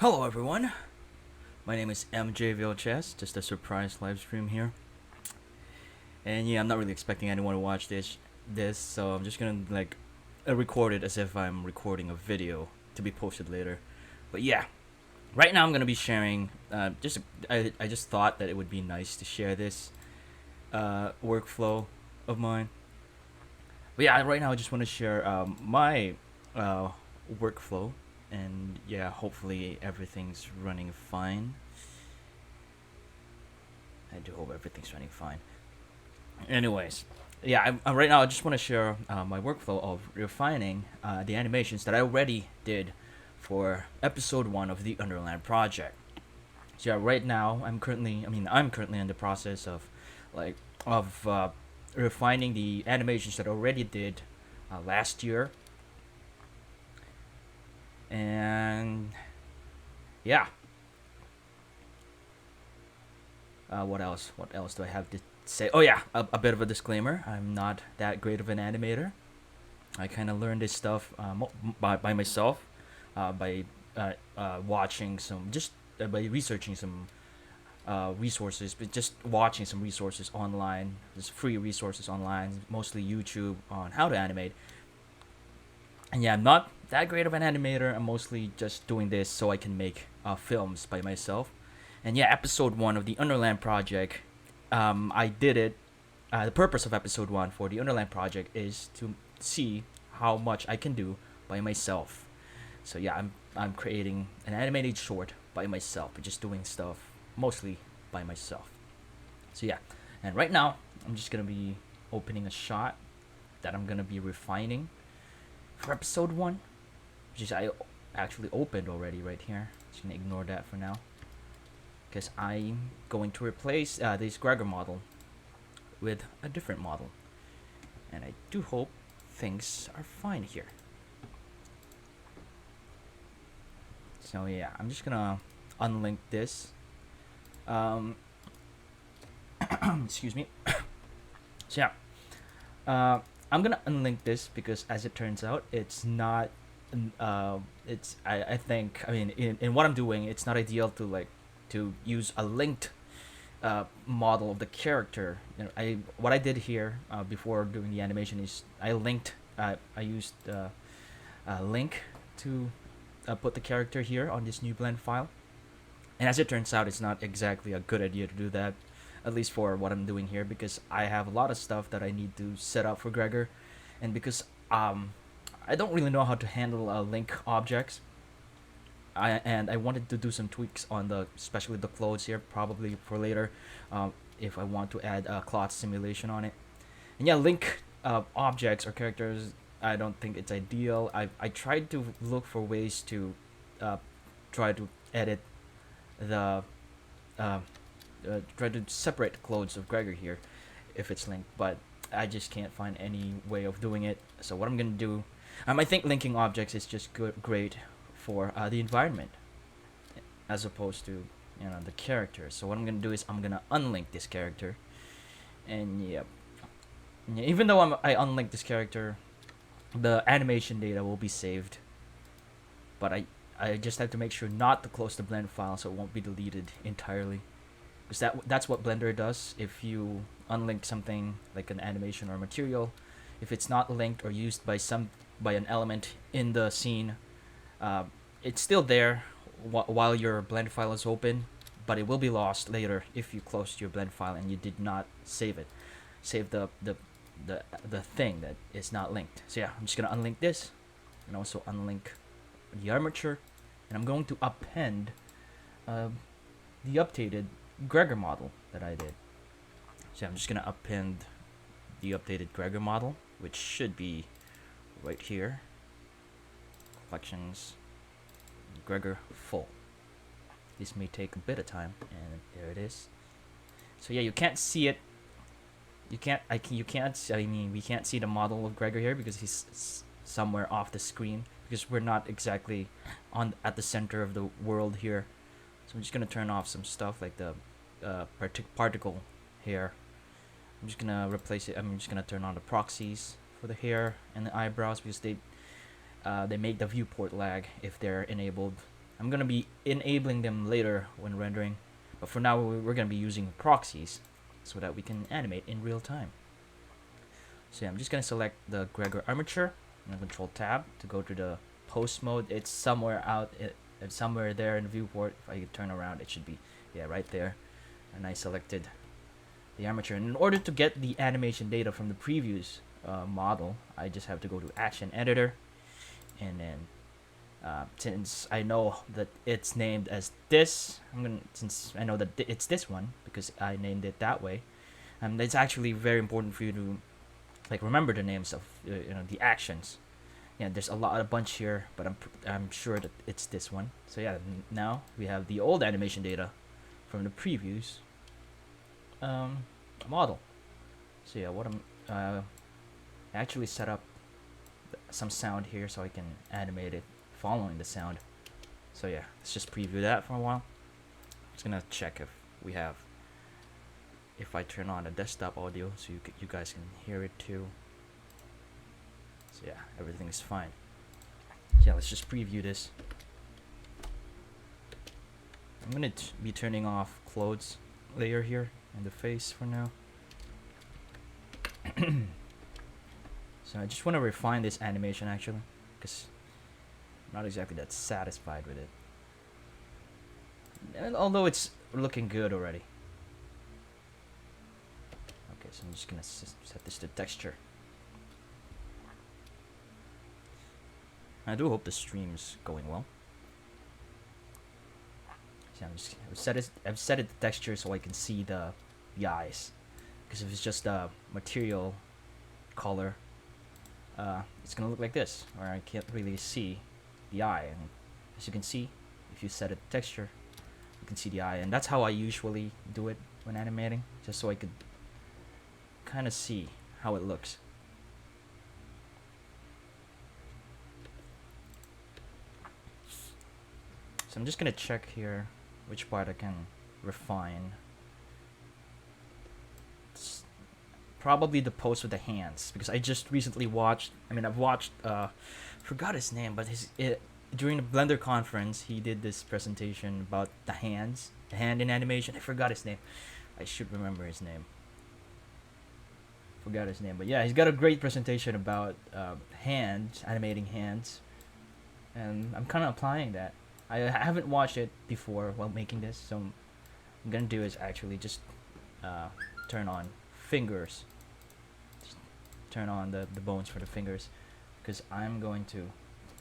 Hello everyone, my name is MJ VLChess, just a surprise live stream here. And yeah, I'm not really expecting anyone to watch this, so I'm just gonna record it as if I'm recording a video to be posted later. But yeah, right now I'm gonna be sharing. I just thought that it would be nice to share this workflow of mine. But yeah, right now I just want to share my uh, workflow, and yeah, hopefully everything's running fine. I do hope everything's running fine. Anyways, yeah, right now I just want to share my workflow of refining the animations that I already did for episode 1 of the Underland project. So yeah, right now I'm currently in the process of like of refining the animations that I already did last year. And yeah, what else? What else do I have to say? Oh yeah, a bit of a disclaimer. I'm not that great of an animator. I kind of learned this stuff by myself, by watching some, just by researching some resources, but just watching some resources online, just free resources online, mostly YouTube on how to animate. And yeah, I'm not that great of an animator. I'm mostly just doing this so I can make films by myself. And yeah, episode 1 of the Underland project, I did it. The purpose of episode 1 for the Underland project is to see how much I can do by myself. So yeah, I'm creating an animated short by myself, just doing stuff mostly by myself. So yeah, and right now I'm just gonna be opening a shot that I'm gonna be refining for episode 1, which is I actually opened already right here. Just gonna ignore that for now, because I'm going to replace this Gregor model with a different model, and I do hope things are fine here. So yeah, I'm just gonna unlink this. Excuse me. So yeah, I'm gonna unlink this because, as it turns out, it's not. I think, I mean, in what I'm doing, it's not ideal to use a linked model of the character. What I did here before doing the animation is I used a link to put the character here on this new blend file. And as it turns out, it's not exactly a good idea to do that, at least for what I'm doing here, because I have a lot of stuff that I need to set up for Gregor, and because I don't really know how to handle link objects. I wanted to do some tweaks on especially the clothes here, probably for later, if I want to add a cloth simulation on it. And yeah, link objects or characters, I don't think it's ideal. I tried to look for ways to try to edit the try to separate the clothes of Gregor here if it's linked, but I just can't find any way of doing it. So what I'm gonna do, I think linking objects is just great for the environment as opposed to the character. So what I'm gonna do is I'm gonna unlink this character, and yeah, even though I unlink this character, the animation data will be saved, but I just have to make sure not to close the blend file so it won't be deleted entirely, because that's what Blender does. If you unlink something like an animation or material, if it's not linked or used by an element in the scene, it's still there while your blend file is open, but it will be lost later if you closed your blend file and you did not save it. Save the thing that is not linked. So yeah, I'm just gonna unlink this, and also unlink the armature, and I'm going to append the updated Gregor model that I did. So I'm just gonna append the updated Gregor model, which should be right here. Collections, Gregor full. This may take a bit of time, and there it is. So yeah, you can't see it. We can't see the model of Gregor here because he's somewhere off the screen, because we're not exactly at the center of the world here. So I'm just gonna turn off some stuff like the particle hair. I'm just gonna replace it. I'm just gonna turn on the proxies for the hair and the eyebrows, because they make the viewport lag if they're enabled. I'm gonna be enabling them later when rendering, but for now we're gonna be using proxies so that we can animate in real time. So yeah, I'm just gonna select the Gregor armature and Control Tab to go to the post mode. It's somewhere it's somewhere there in the viewport. If I could turn around, it should be, yeah, right there. And I selected the armature. And in order to get the animation data from the previews model, I just have to go to Action Editor, and then since I know that it's named as this, since I know that it's this one because I named it that way, it's actually very important for you to like remember the names of the actions. Yeah, there's a bunch here, but I'm sure that it's this one. So yeah, now we have the old animation data from the previews model. So yeah, what I actually set up some sound here so I can animate it following the sound. So yeah, let's just preview that for a while. Just gonna check if I turn on the desktop audio so you guys can hear it too. So yeah, everything is fine. Yeah, let's just preview this. I'm gonna be turning off clothes layer here in the face for now. So I just want to refine this animation actually, because I'm not exactly that satisfied with it. And although it's looking good already. Okay, so I'm just gonna set this to texture. I do hope the stream's going well. So I've set it to texture so I can see the eyes. Because if it's just a material color, it's gonna look like this, where I can't really see the eye. And as you can see, if you set it to texture, you can see the eye, and that's how I usually do it when animating, just so I could kind of see how it looks. So I'm just gonna check here which part I can refine. It's probably the pose with the hands, because I just recently watched. I've watched. Forgot his name, but during the Blender conference, he did this presentation about the hand in animation. I forgot his name. I should remember his name. Forgot his name, but yeah, he's got a great presentation about hands, animating hands, and I'm kind of applying that. I haven't watched it before while making this, so what I'm gonna do is actually just turn on fingers, just turn on the bones for the fingers, because I'm going to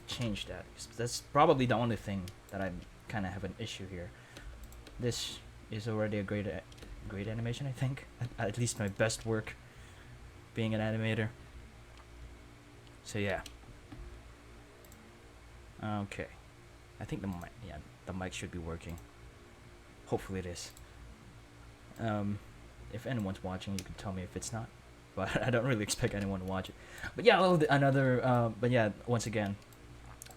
change that. That's probably the only thing that I kind of have an issue here. This is already a great animation, I think. At least my best work being an animator. So yeah. Okay. I think the mic should be working. Hopefully it is. If anyone's watching, you can tell me if it's not. But I don't really expect anyone to watch it. But yeah, but yeah, once again,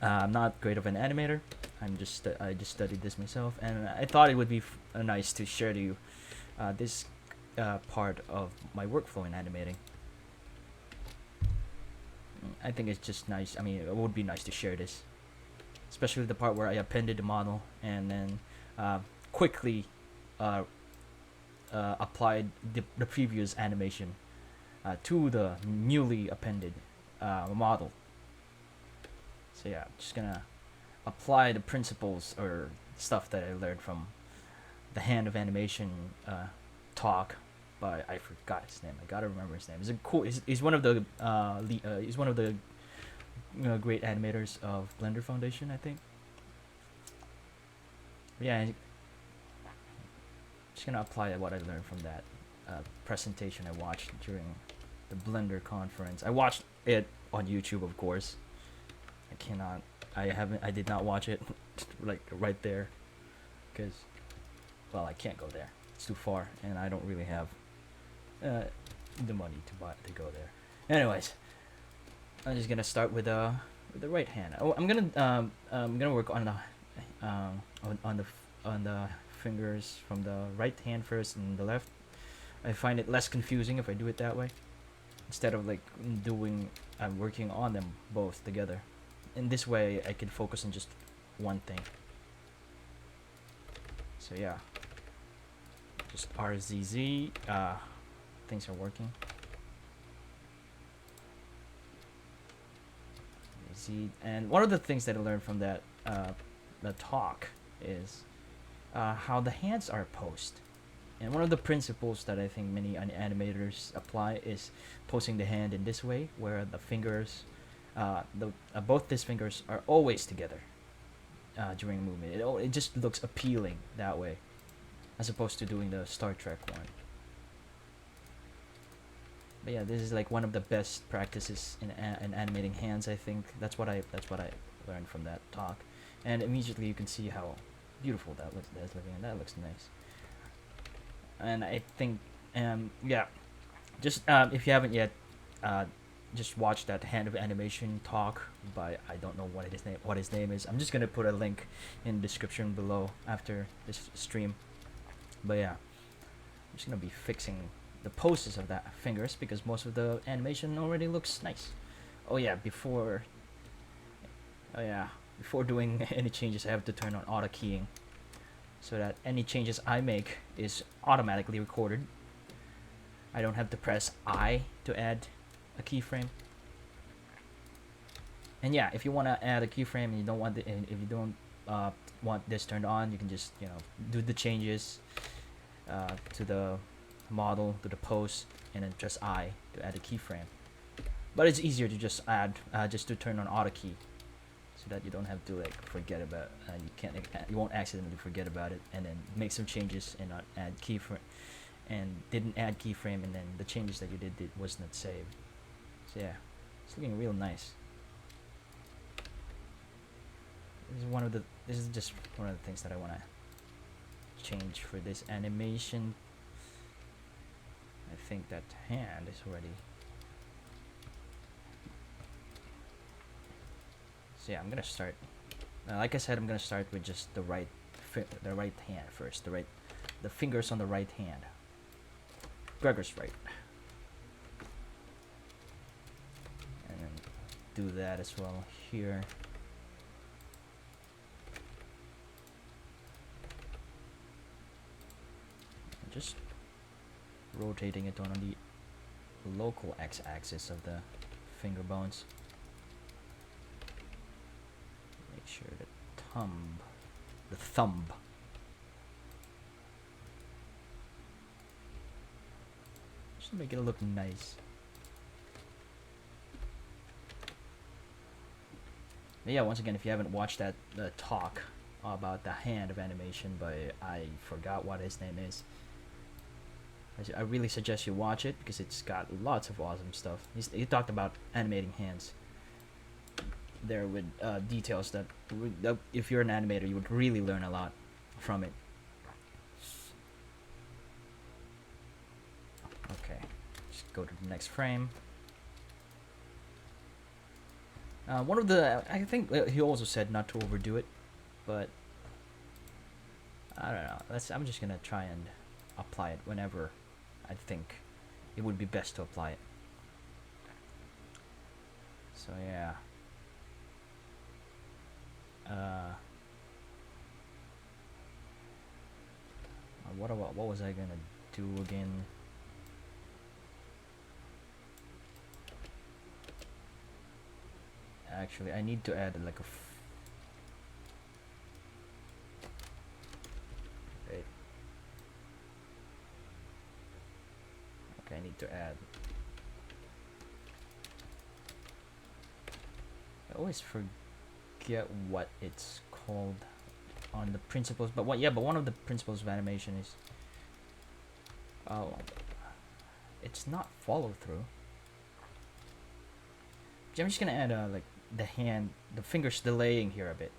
I'm not great of an animator. I just studied this myself, and I thought it would be nice to share to you this part of my workflow in animating. I think it's just nice. It would be nice to share this. Especially the part where I appended the model and then quickly applied the previous animation to the newly appended model. So yeah, I'm just gonna apply the principles or stuff that I learned from the Hand of Animation talk by, I forgot his name. I gotta remember his name. He's one of the great animators of Blender Foundation, I think. Yeah, I'm just gonna apply what I learned from that presentation I watched during the Blender conference. I watched it on YouTube, of course. I did not watch it like right there, because, well, I can't go there. It's too far, and I don't really have the money to go there. Anyways, I'm just gonna start with the right hand. I'm gonna work on the fingers from the right hand first and the left. I find it less confusing if I do it that way, instead of like working on them both together. In this way, I can focus on just one thing. So yeah, just RZZ. Things are working. And one of the things that I learned from that the talk is how the hands are posed. And one of the principles that I think many animators apply is posing the hand in this way, where the fingers, both these fingers are always together during movement. It just looks appealing that way, as opposed to doing the Star Trek one. But yeah, this is like one of the best practices in animating hands. I think that's what I learned from that talk, and immediately you can see how beautiful that looks. That's looking, and that looks nice. And I think, yeah, just if you haven't yet, just watch that hand of animation talk by, I don't know what his name is. I'm just gonna put a link in the description below after this stream. But yeah, I'm just gonna be fixing the poses of that fingers because most of the animation already looks nice. Oh yeah, before doing any changes, I have to turn on auto keying, so that any changes I make is automatically recorded. I don't have to press I to add a keyframe. And yeah, if you want to add a keyframe and you don't want if you don't want this turned on, you can just do the changes to the model, to the pose, and then press I to add a keyframe. But it's easier to just add just to turn on Autokey, so that you don't have to like forget about you won't accidentally forget about it and then make some changes and not add keyframe, and didn't add keyframe, and then the changes that you did was not saved. So yeah, it's looking real nice. This is just one of the things that I want to change for this animation. I think that hand is already. So yeah, I'm gonna start. Like I said, I'm gonna start with just the right hand first. The fingers on the right hand. Gregor's right. And then do that as well here. And just rotating it on the local x-axis of the finger bones. Make sure the thumb just to make it look nice. But yeah, once again, if you haven't watched that talk about the hand of animation by, I forgot what his name is, I really suggest you watch it because it's got lots of awesome stuff. He talked about animating hands there with details that if you're an animator, you would really learn a lot from it. Okay, just go to the next frame. One of the, I think he also said not to overdo it, but I don't know. I'm just gonna try and apply it whenever I think it would be best to apply it. So yeah. What was I gonna do again? Actually, I need to add like a wait. Okay, I need to add. I always forget what it's called on the principles, but one of the principles of animation is it's not follow through. I'm just gonna add like the fingers delaying here a bit.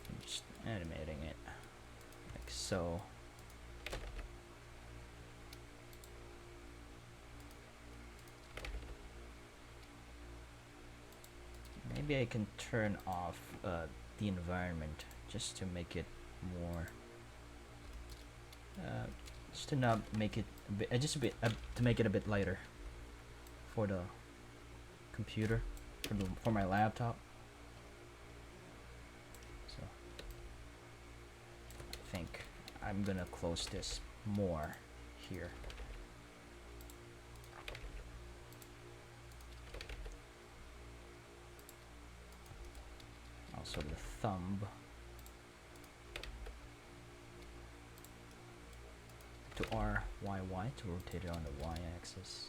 I'm just animating it like so. Maybe I can turn off the environment just to make it more. Just to not make it a bit, to make it a bit lighter for the computer, for my laptop. So I think I'm gonna close this more here. Also the thumb to RYY to rotate it on the y-axis.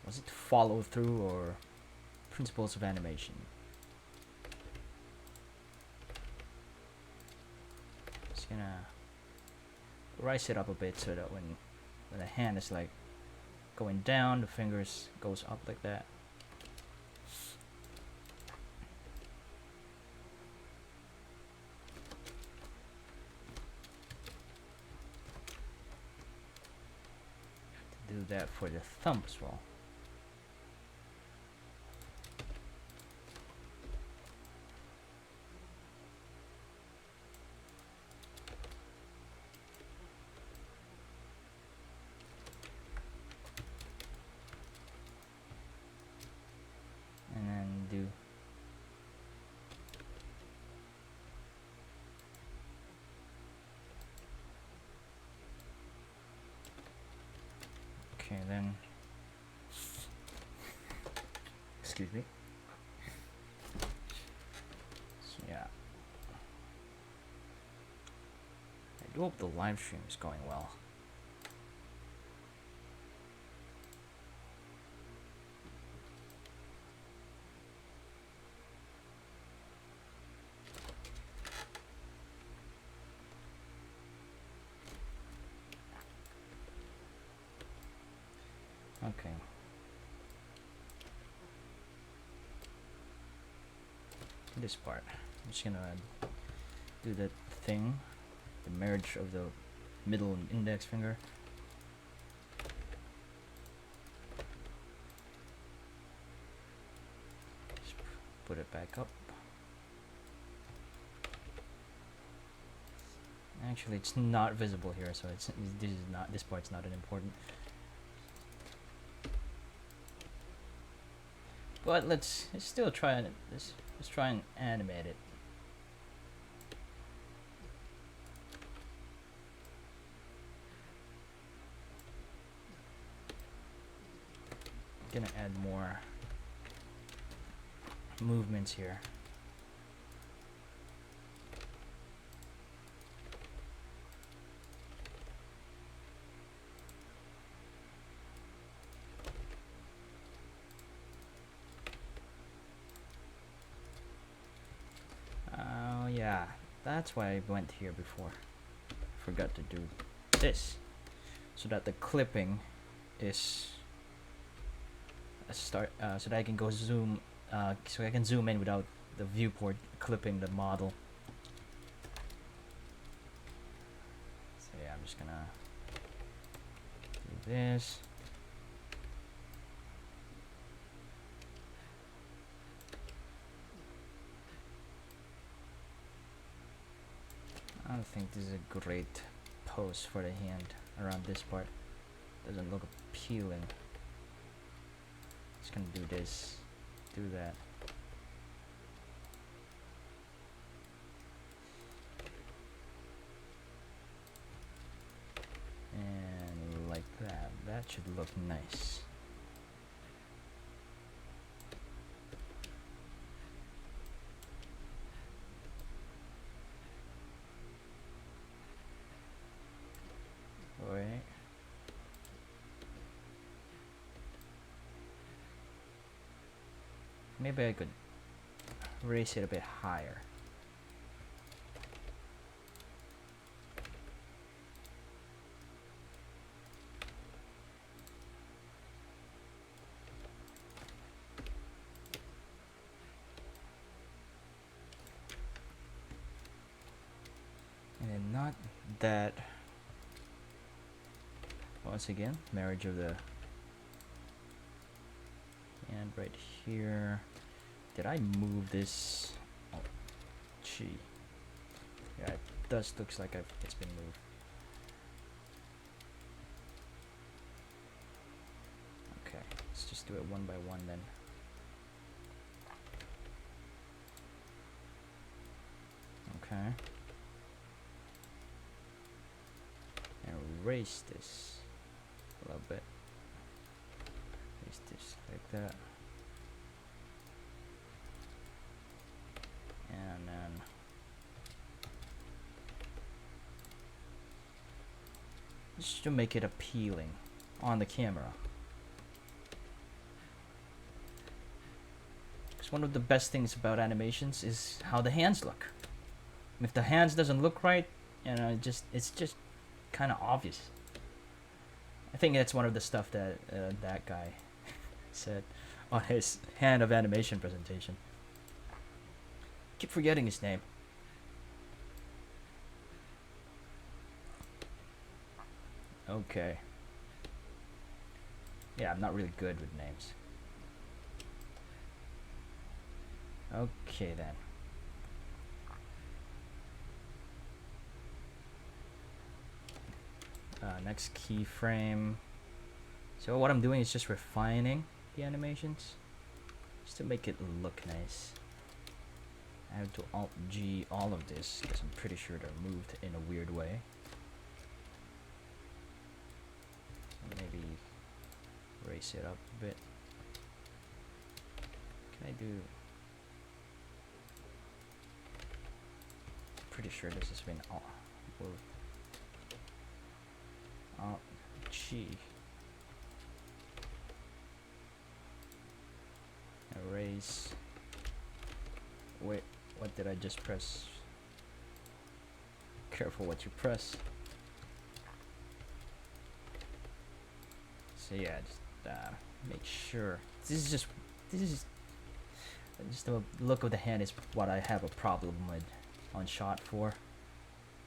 Was it follow through or principles of animation? Just gonna rise it up a bit so that when the hand is like going down, the fingers goes up like that. Do that for the thumb as well. Okay, then, excuse me. So yeah, I do hope the live stream is going well. Okay. This part, I'm just gonna do that thing, the merge of the middle and index finger. Just put it back up. Actually, it's not visible here, so this part's not important. But let's still try and let's try and animate it. I'm gonna add more movements here. Yeah, that's why I went here before. Forgot to do this, so that the clipping is a start, so that I can go zoom, so I can zoom in without the viewport clipping the model. So yeah, I'm just gonna do this. I don't think this is a great pose for the hand around this part. Doesn't look appealing. Just gonna do this, do that. And like that. That should look nice. Wait. Maybe I could raise it a bit higher. And then not that. Once again, marriage of the and right here. Did I move this? Oh, gee. Yeah, it does looks like it's been moved. Okay, let's just do it one by one then. Okay. And erase this a little bit. Erase this like that. And then just to make it appealing on the camera. Because one of the best things about animations is how the hands look. If the hands doesn't look right, you know, it's just kind of obvious. I think that's one of the stuff that that guy said on his hand of animation presentation. Keep forgetting his name. Okay. Yeah, I'm not really good with names. Okay then. Next keyframe. So what I'm doing is just refining the animations just to make it look nice. I have to Alt-G all of this because I'm pretty sure they're moved in a weird way. Maybe raise it up a bit. Can I do... Pretty sure this has been moved. Alt-G. Erase. Wait, what did I just press? Careful what you press. So yeah, just make sure. This is just the look of the hand is what I have a problem with on shot 4.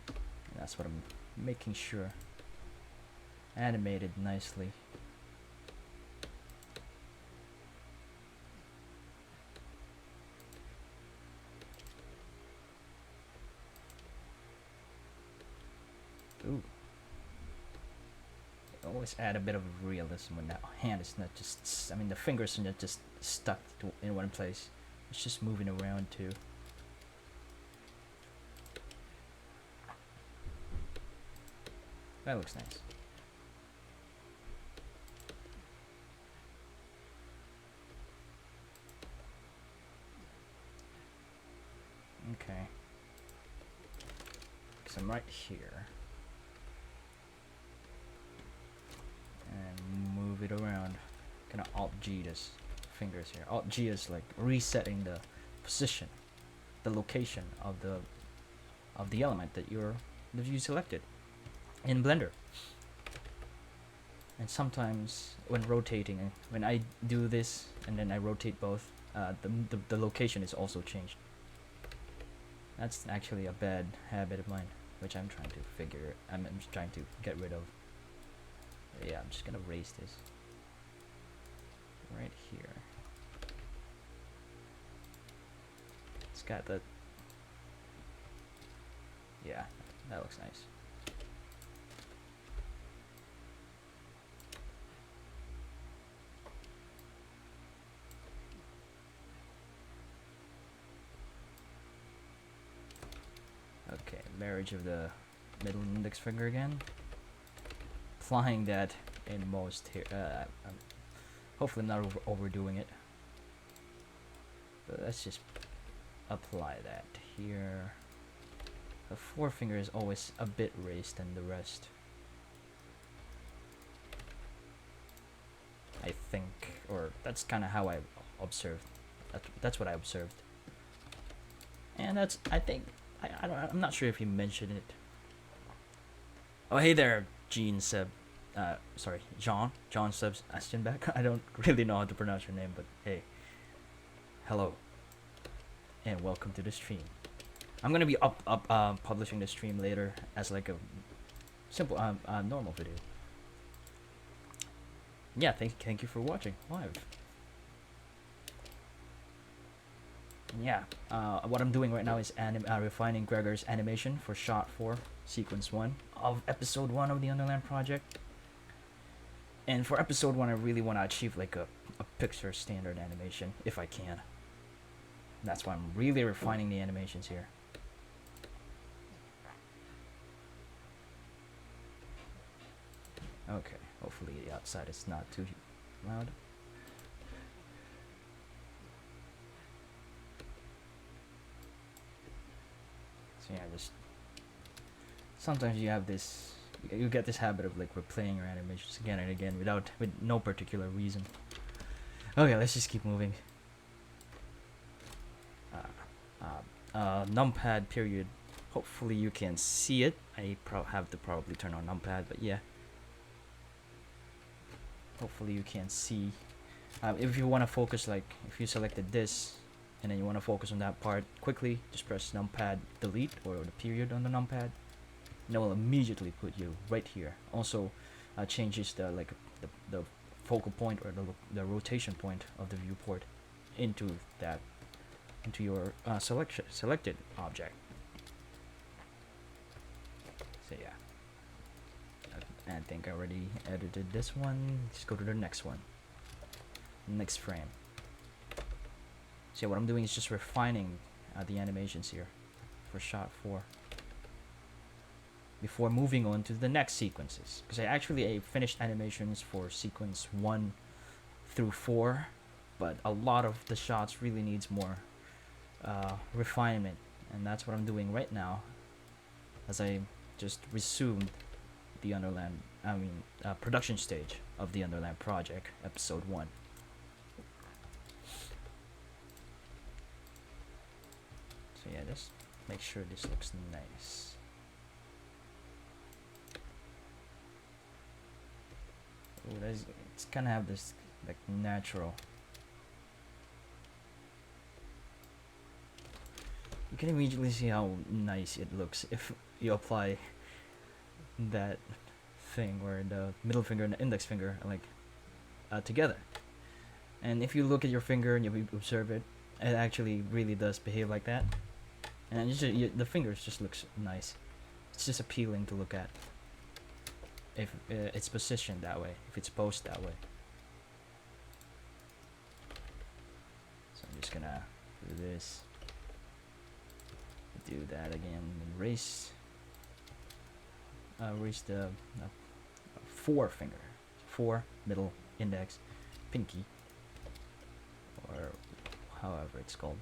And that's what I'm making sure. Animated nicely. Ooh. Always add a bit of realism when that hand is not just, I mean the fingers are not just stuck in one place. It's just moving around too. That looks nice. Okay. Because I'm right here. And move it around. Gonna Alt-G this fingers here. Alt-G is like resetting the position, the location of the element that you selected in Blender. And sometimes when rotating, when I do this and then I rotate both, the location is also changed. That's actually a bad habit of mine, which I'm trying to figure. I'm just trying to get rid of. Yeah, I'm just gonna erase this right here. It's got the. Yeah, that looks nice. Okay, marriage of the middle index finger again. Applying that in most here. Hopefully not overdoing it. But let's just apply that here. The forefinger is always a bit raised than the rest. I think, or that's kind of how I observed. That's what I observed. And that's, I think, I'm not sure if he mentioned it. Oh, hey there, Gene Seb. Sorry, John Sebastian. I don't really know how to pronounce your name, but hey, hello, and welcome to the stream. I'm gonna be publishing the stream later as like a simple, normal video. Yeah, thank you for watching live. Yeah, what I'm doing right now is refining Gregor's animation for shot 4, sequence 1 of episode 1 of the Underland project. And for episode 1, I really want to achieve like a picture standard animation, if I can. That's why I'm really refining the animations here. Okay, hopefully the outside is not too loud. So yeah, just sometimes you have this, you get this habit of like replaying your animations again and again with no particular reason. Okay, let's just keep moving. Numpad period. Hopefully you can see it. I have to probably turn on numpad, but yeah. Hopefully you can see. If you want to focus, like if you selected this and then you want to focus on that part quickly, just press numpad delete or the period on the numpad, and it will immediately put you right here. Also changes the the focal point or the rotation point of the viewport into your selected object. So yeah, I think I already edited this one. Let's go to the next one. Next frame. So what I'm doing is just refining the animations here for shot 4 before moving on to the next sequences, because I finished animations for sequence 1 through 4, but a lot of the shots really needs more refinement, and that's what I'm doing right now as I just resumed the production stage of the Underland project, episode 1. So yeah, just make sure this looks nice. Ooh, it's kind of have this like natural. You can immediately see how nice it looks if you apply that thing where the middle finger and the index finger are like together. And if you look at your finger and you observe it, it actually really does behave like that. And the fingers just looks nice. It's just appealing to look at if it's positioned that way, if it's posed that way. So I'm just gonna do this, do that again, and raise the 4 finger, 4 middle index pinky, or however it's called.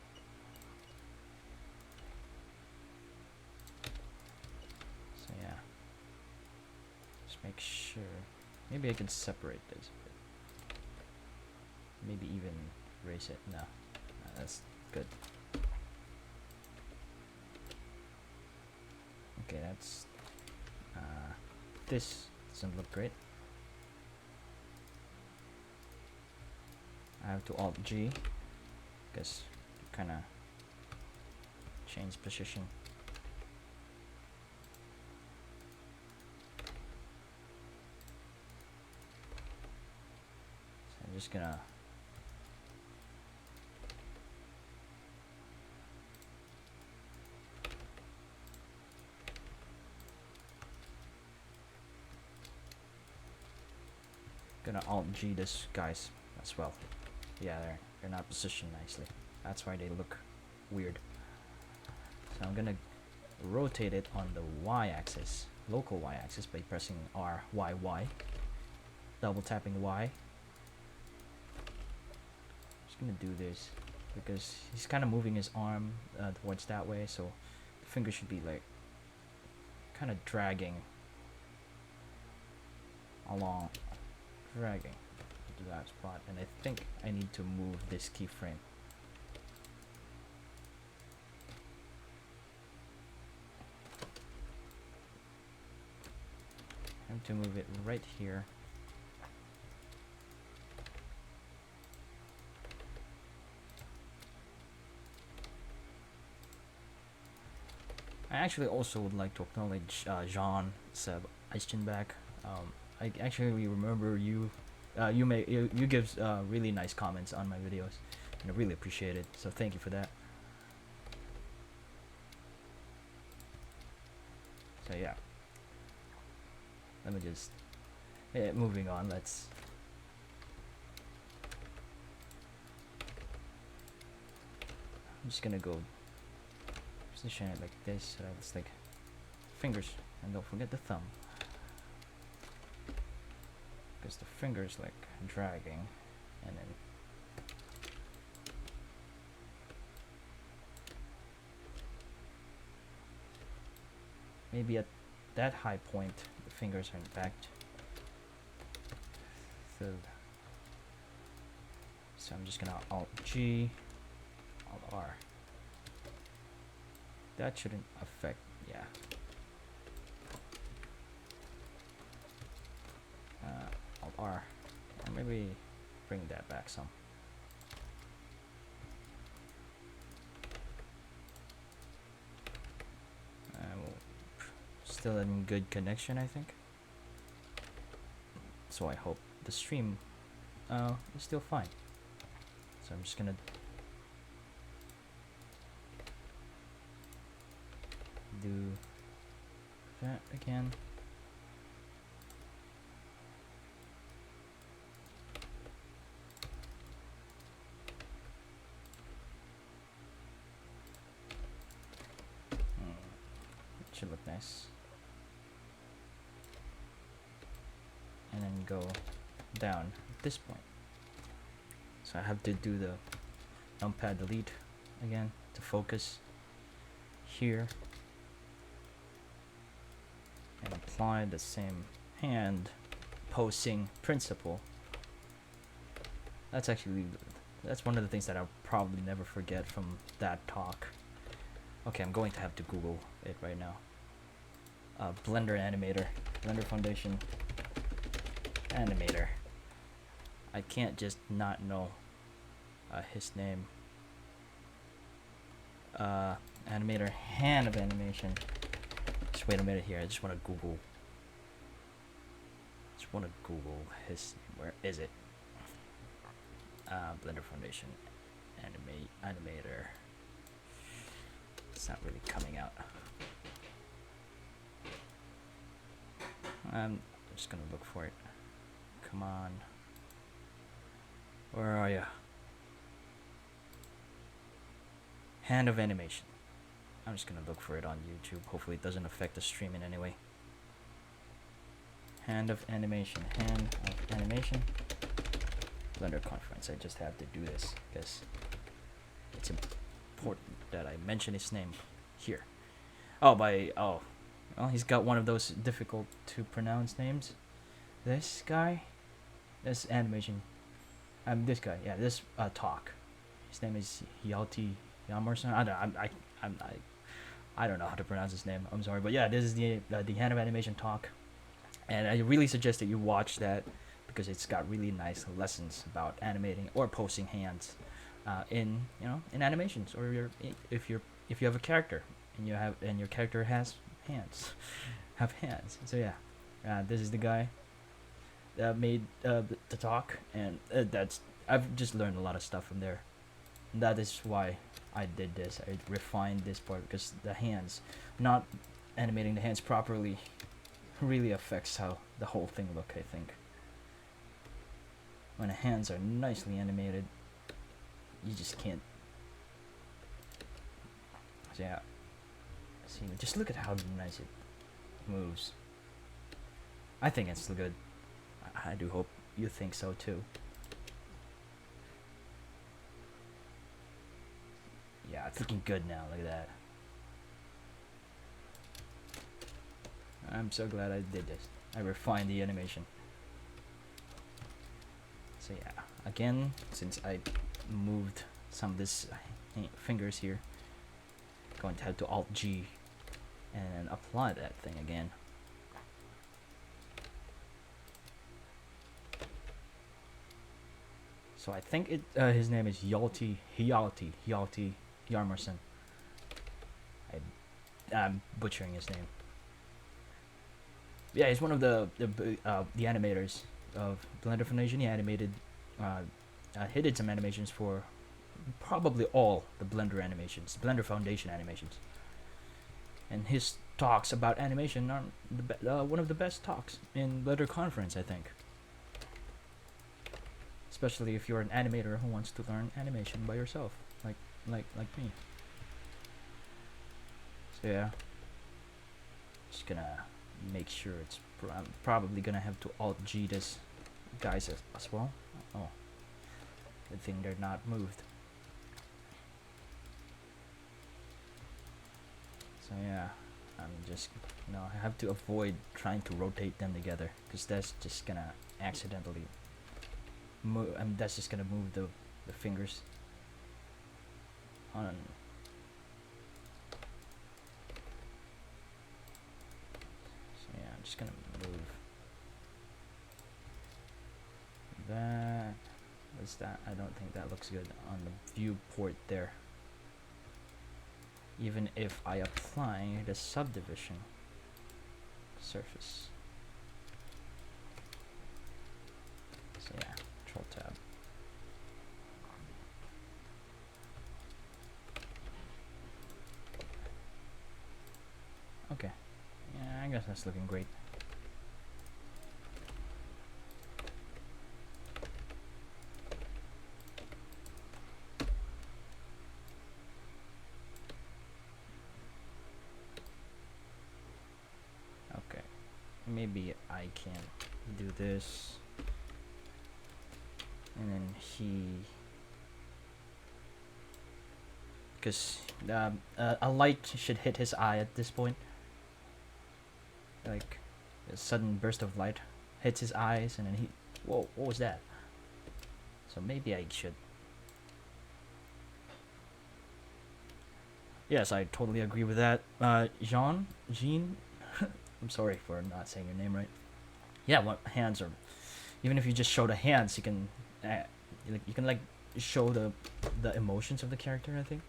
So yeah, just make sure. Maybe I can separate this a bit. Maybe even erase it. No, that's good. Okay, that's this doesn't look great. I have to Alt G because kind of change position. So I'm just gonna Alt G this guys as well. Yeah, they're not positioned nicely. That's why they look weird. So I'm gonna rotate it on the y-axis, local y-axis, by pressing R, Y, Y. Double tapping Y. Just gonna do this because he's kind of moving his arm towards that way, so the finger should be like kind of dragging along. Dragging to that spot, and I think I need to move this keyframe. I have to move it right here. I actually also would like to acknowledge Jean Seb Eichenbach. I actually remember you give really nice comments on my videos, and I really appreciate it. So thank you for that. So yeah, let me just moving on. Let's. I'm just gonna go position it like this, so that it's like fingers, and don't forget the thumb, because the fingers like dragging, and then maybe at that high point the fingers are back. So I'm just gonna Alt G, Alt R. That shouldn't affect, yeah. Alt R, or maybe bring that back some. Still in good connection, I think. So I hope the stream is still fine. So I'm just gonna do that again. It should look nice. And then go down at this point. So I have to do the numpad delete again to focus here and apply the same hand posing principle. That's one of the things that I'll probably never forget from that talk. Okay, I'm going to have to Google it right now. Blender animator, Blender Foundation animator. I can't just not know his name. Animator, hand of animation. Just wait a minute here. I just want to Google. His name. Where is it? Blender Foundation animator. It's not really coming out. I'm just gonna look for it. Come on. Where are you? Hand of animation. I'm just gonna look for it on YouTube. Hopefully it doesn't affect the stream in any way. Hand of animation. Hand of animation. Blender conference. I just have to do this because it's important that I mention his name here. Well, he's got one of those difficult to pronounce names. This guy, this animation, this guy, yeah, this talk. His name is Hjalti Hjalmarsson. I don't know how to pronounce his name. I'm sorry, but yeah, this is the hand of animation talk, and I really suggest that you watch that because it's got really nice lessons about animating or posing hands in animations, or if you have a character and your character has hands. So yeah, this is the guy that made the talk, and I've just learned a lot of stuff from there. And that is why I did this. I refined this part because the hands, not animating the hands properly, really affects how the whole thing look. I think when the hands are nicely animated, you just can't. So yeah. See, just look at how nice it moves. I think it's good. I do hope you think so too. Yeah, it's looking good now. Look at that. I'm so glad I did this. I refined the animation. So yeah, again, since I moved some of this fingers here, going to have to Alt G and apply that thing again. So I think his name is Hjalti Hjalmarsson. I'm butchering his name. Yeah, he's one of the animators of Blender Foundation. He animated, he did some animations for probably all the Blender animations, Blender Foundation animations. and his talks about animation are one of the best talks in Letter Conference, I think. Especially if you're an animator who wants to learn animation by yourself, like me. So yeah, just gonna make sure it's. I'm probably gonna have to Alt G this guys as well. Oh, good thing they're not moved. So yeah, I'm just, I have to avoid trying to rotate them together, because that's just gonna accidentally move, that's just gonna move the fingers on. So yeah, I'm just gonna move that. What's that? I don't think that looks good on the viewport there. Even if I apply the subdivision surface. So yeah, Control Tab. Okay, yeah, I guess that's looking great. Okay, maybe I can do this, and then because a light should hit his eye at this point. Like a sudden burst of light hits his eyes, and then whoa, what was that? So maybe I should. Yes, I totally agree with that. Jean, I'm sorry for not saying your name right. Yeah, what hands are? Even if you just show the hands, you can, you can like show the emotions of the character, I think.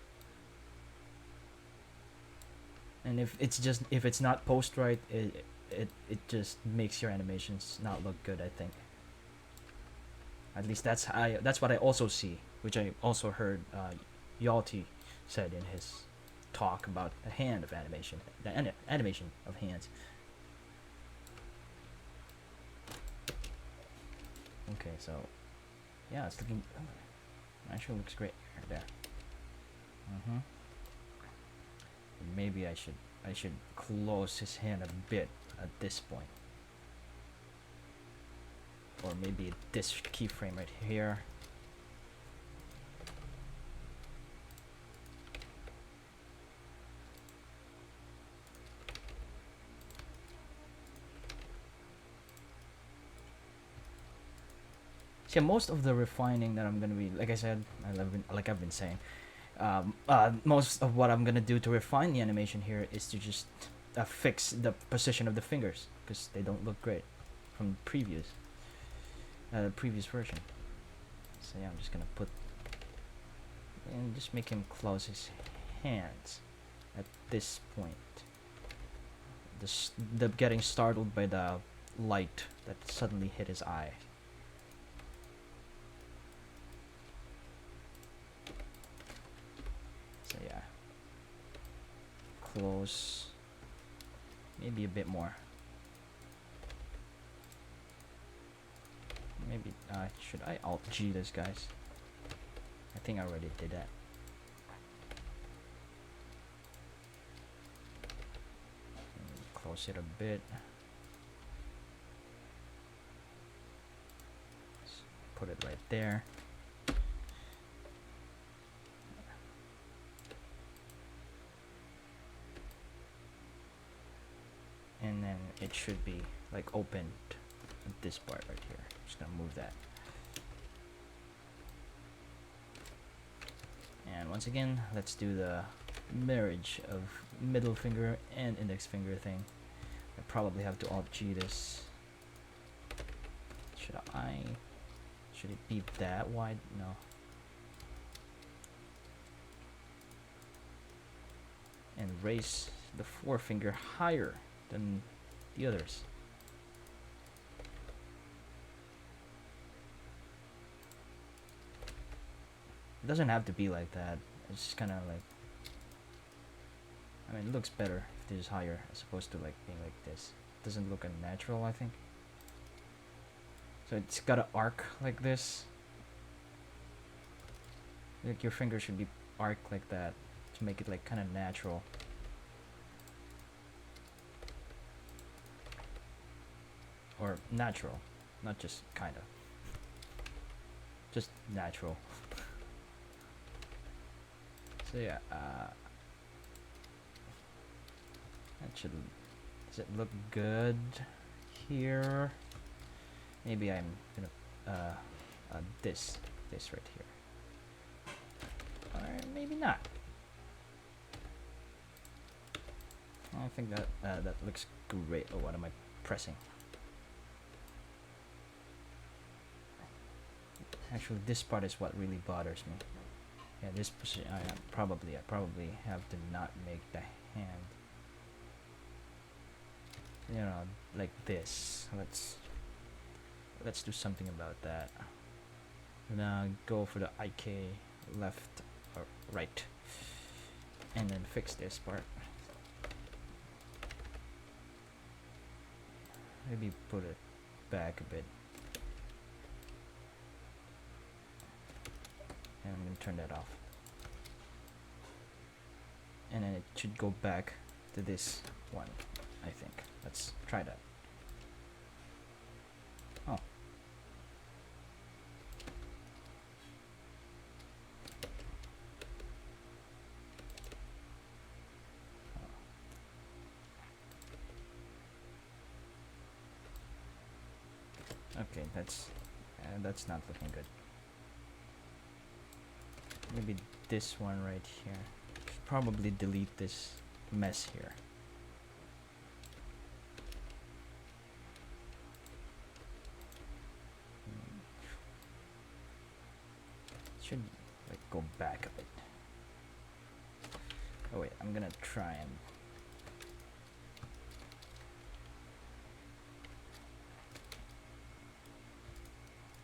And if it's not posed right, it just makes your animations not look good, I think. At least that's what I also see, which I also heard Yalti said in his talk about the hand of animation, the animation of hands. Okay, so yeah, it's looking, actually looks great there. Maybe I should close his hand a bit at this point, or maybe this keyframe right here. See, most of the refining that I'm gonna be, like I said, like I've been saying, most of what I'm gonna do to refine the animation here is to just fix the position of the fingers, because they don't look great from the previous version. So yeah, I'm just gonna put and just make him close his hands at this point. The getting startled by the light that suddenly hit his eye. So yeah, close, maybe a bit more. Maybe should I Alt G this, guys? I think I already did that. Close it a bit. Let's put it right there. And then it should be like opened at this part right here. Just gonna move that. And once again, let's do the marriage of middle finger and index finger thing. I probably have to Alt G this. Should it be that wide? No. And raise the forefinger higher than the others. It doesn't have to be like that. It's just kind of like, I mean, it looks better if this is higher as opposed to like being like this. Doesn't look unnatural, I think. So it's got an arc like this. Like your finger should be arced like that to make it like kind of natural. Or natural, not just kind of. Just natural. So yeah, that should. Does it look good here? Maybe I'm gonna this right here, or maybe not. I think that that looks great. Oh, what am I pressing? Actually, this part is what really bothers me. Yeah, this position. I probably have to not make the hand. You know, like this. Let's do something about that. Now go for the IK left or right, and then fix this part. Maybe put it back a bit. And I'm going to turn that off. And then it should go back to this one, I think. Let's try that. Oh. Okay, that's not looking good. Maybe this one right here. Should probably delete this mess here. Should like go back a bit. Oh wait, I'm gonna try and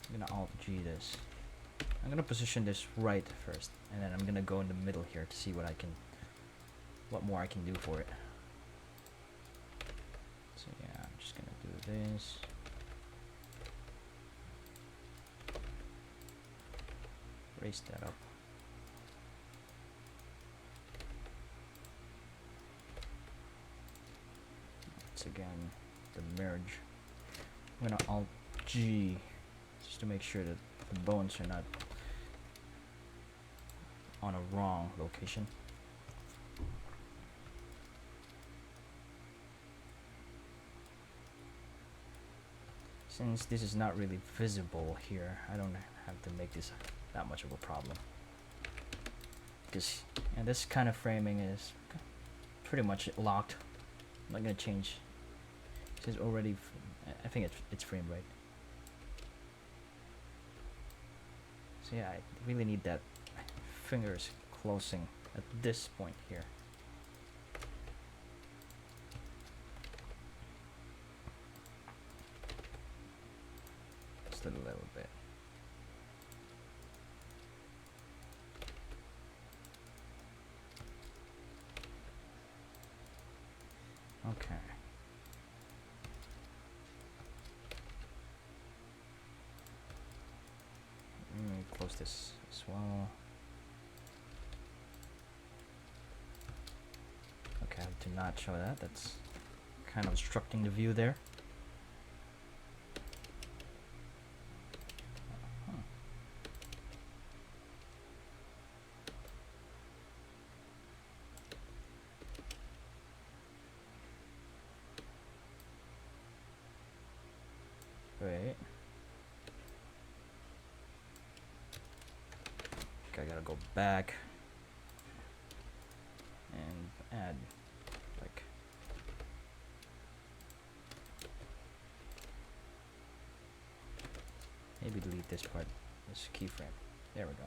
I'm gonna Alt G this. I'm gonna position this right first, and then I'm gonna go in the middle here to see what more I can do for it. So yeah, I'm just gonna do this. Raise that up. Once again, the merge. I'm gonna Alt G just to make sure that the bones are not on a wrong location. Since this is not really visible here, I don't have to make this that much of a problem. Because this kind of framing is pretty much locked. I'm not gonna change. It's already, I think it's frame right. So yeah, I really need that fingers closing at this point here. Just a little bit. Okay. Let me close this as well. Okay, I have to not show that. That's kind of obstructing the view there. Wait. Okay, I gotta go back and add like maybe delete this part, this keyframe. There we go.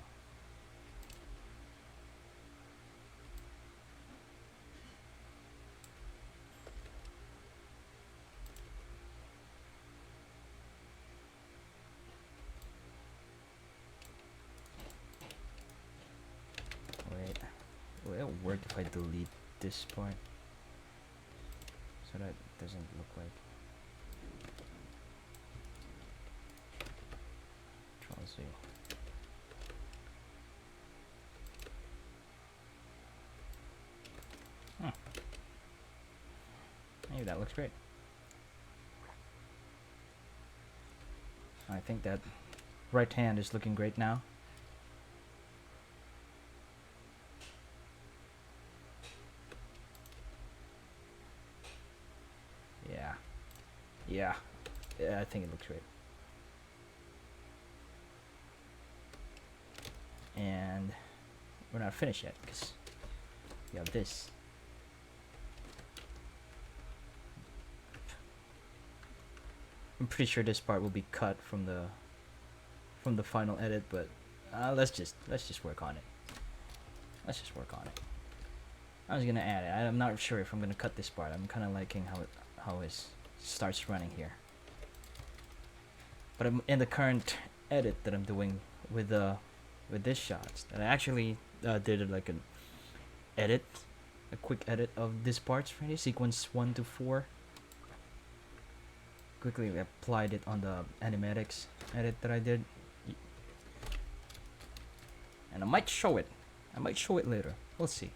Wait, will it work if I delete this part? so that doesn't look like. Let's see. Huh. Maybe that looks great. I think that right hand is looking great now. Yeah. Yeah. Yeah, I think it looks great. And we're not finished yet because we have this. I'm pretty sure this part will be cut from the final edit, but let's just work on it. Let's just work on it. I was gonna add it. I'm not sure if I'm gonna cut this part. I'm kind of liking how it starts running here. But I'm in the current edit that I'm doing with this shots. And I actually did like an edit, a quick edit of this parts for sequence 1 to 4. Quickly applied it on the animatics edit that I did, and I might show it. I might show it later. We'll see.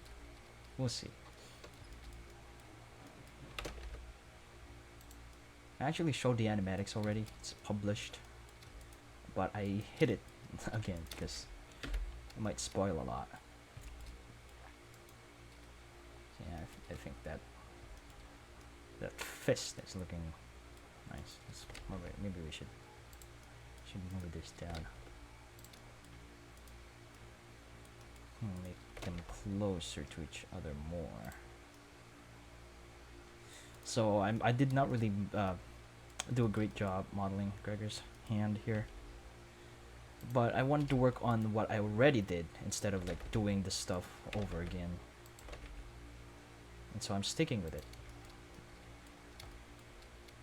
We'll see. I actually showed the animatics already. It's published, but I hid it again because it might spoil a lot. So yeah, I think that fist is looking nice. Maybe we should move this down. Make them closer to each other more. So I did not really do a great job modeling Gregor's hand here, but I wanted to work on what I already did instead of like doing the stuff over again, and so I'm sticking with it.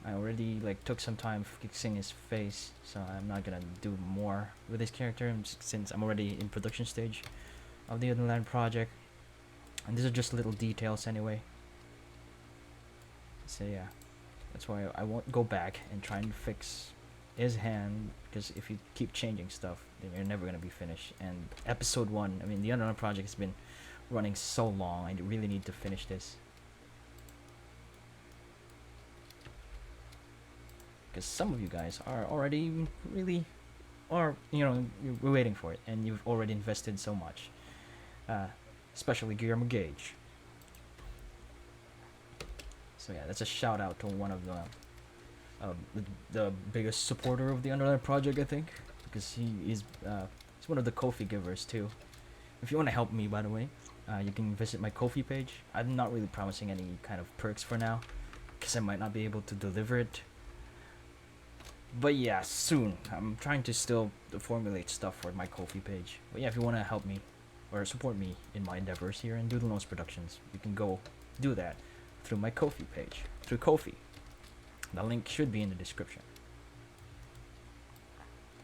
I already like took some time fixing his face, so I'm not gonna do more with this character since I'm already in production stage of the Underland project, and these are just little details anyway. So yeah, that's why I won't go back and try and fix his hand, because if you keep changing stuff, then you're never gonna be finished. And episode 1, I mean, the Underland project has been running so long. I really need to finish this. Because some of you guys are already really, or you're waiting for it, and you've already invested so much, especially GulliermoGage. So yeah, that's a shout out to one of the biggest supporter of the Underland project, I think, because he's one of the KoFi givers too. If you want to help me, by the way, you can visit my KoFi page. I'm not really promising any kind of perks for now, because I might not be able to deliver it. But yeah, soon. I'm trying to still formulate stuff for my KoFi page. But yeah, if you want to help me or support me in my endeavors here in Doodle Nose Productions, you can go do that through my KoFi page, through KoFi. The link should be in the description.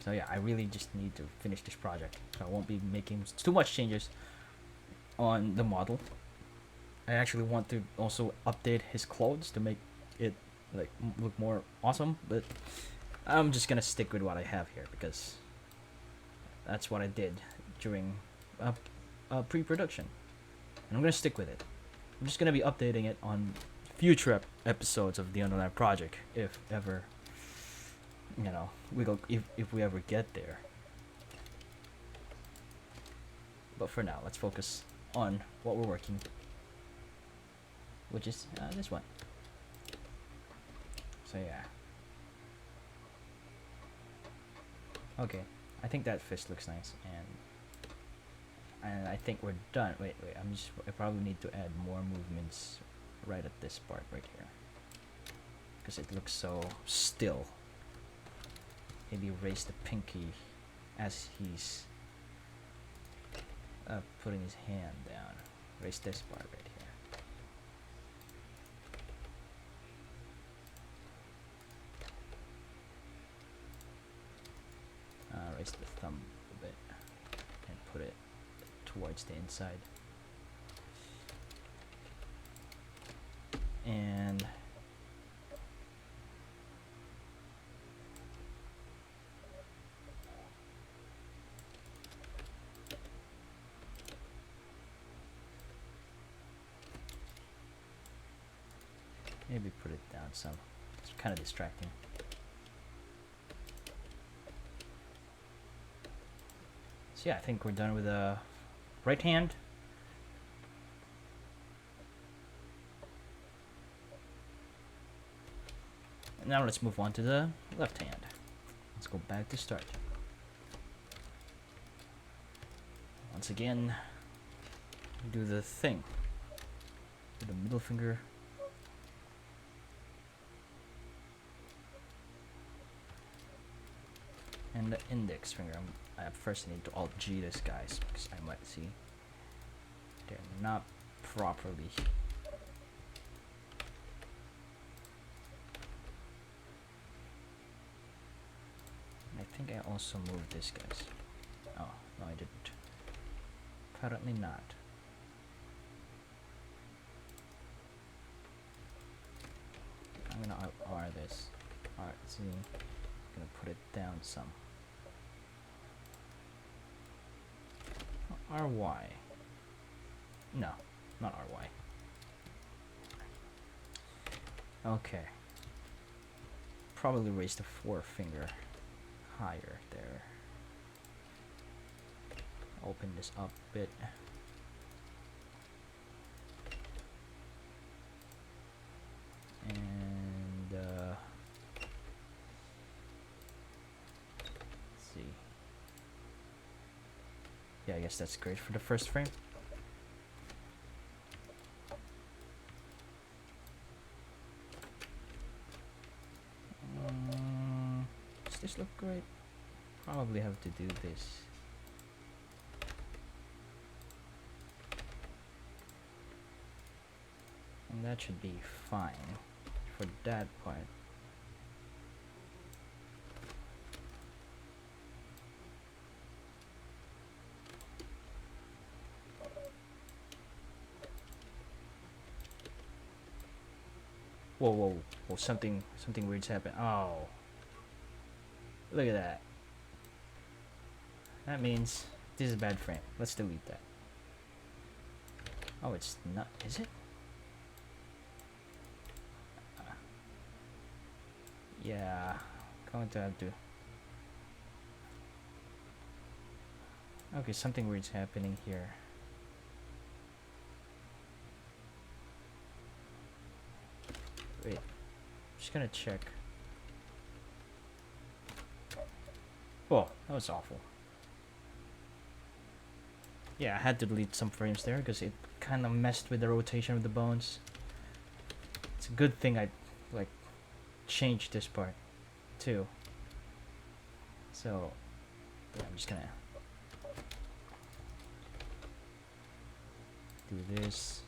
So yeah, I really just need to finish this project, so I won't be making too much changes on the model. I actually want to also update his clothes to make it like look more awesome, but I'm just gonna stick with what I have here because that's what I did during pre-production, and I'm gonna stick with it. I'm just gonna be updating it on future episodes of the Underland project, if ever, if we ever get there. But for now, let's focus on what we're working, which is this one. So yeah. Okay, I think that fist looks nice, and I think we're done. Wait, I probably need to add more movements right at this part right here, because it looks so still. Maybe raise the pinky as he's putting his hand down. Raise this part right here. Raise the thumb a bit and put it towards the inside. And maybe put it down some. It's kind of distracting. So yeah, I think we're done with the right hand. And now let's move on to the left hand. Let's go back to start. Once again, do the thing. Do the middle finger. And the index finger. I first need to Alt-G this, guys, because I might see they're not properly. I think I also moved this, guys. Oh, no, I didn't. Apparently not. I'm gonna R this. Alright, see. Gonna put it down some. RY. No, not RY. Okay. Probably raise the forefinger higher there. Open this up a bit. And let's see. Yeah, I guess that's great for the first frame. Does this look great? Probably have to do this. And that should be fine for that part. Whoa, whoa, whoa, something weird's happened. Oh. Look at that. That means this is a bad frame. Let's delete that. Oh, it's not, is it? Yeah, going to have to. Okay, something weird's happening here. Wait, just gonna check. Whoa, that was awful. Yeah, I had to delete some frames there because it kind of messed with the rotation of the bones. It's a good thing I like changed this part too. So yeah, I'm just gonna do this.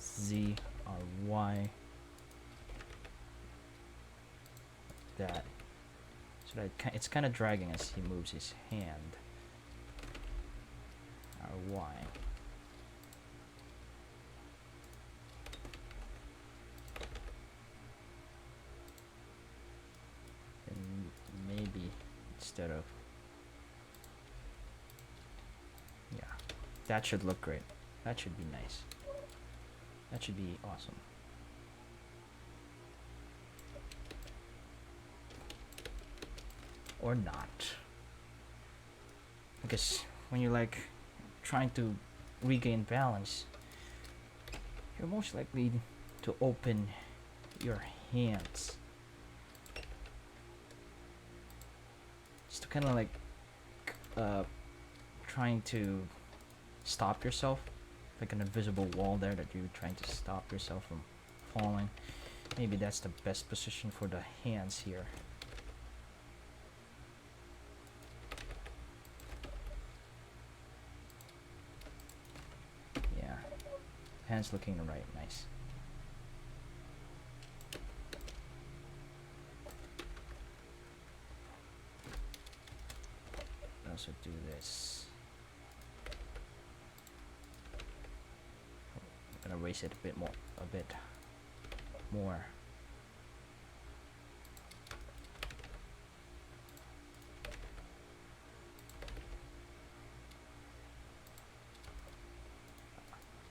Z R Y. Like that. So that it's kind of dragging as he moves his hand. R Y. And maybe instead of, yeah, that should look great. That should be nice. That should be awesome. Or not. Because when you're like trying to regain balance, you're most likely to open your hands. Just to kind of like trying to stop yourself, like an invisible wall there that you're trying to stop yourself from falling. Maybe that's the best position for the hands here. Yeah, hands looking right, nice. Also do this. I'm gonna raise it a bit more.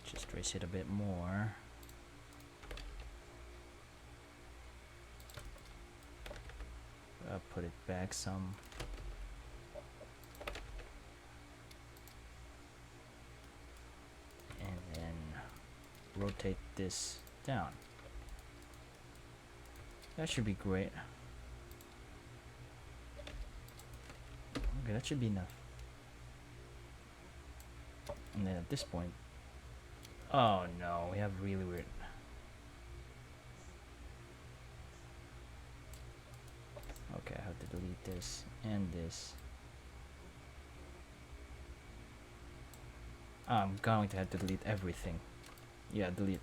Just raise it a bit more. put it back some. And then rotate this down. That should be great. Okay, that should be enough. And then at this point, oh no, we have really weird. Okay, I have to delete this and this. I'm going to have to delete everything. Yeah, delete.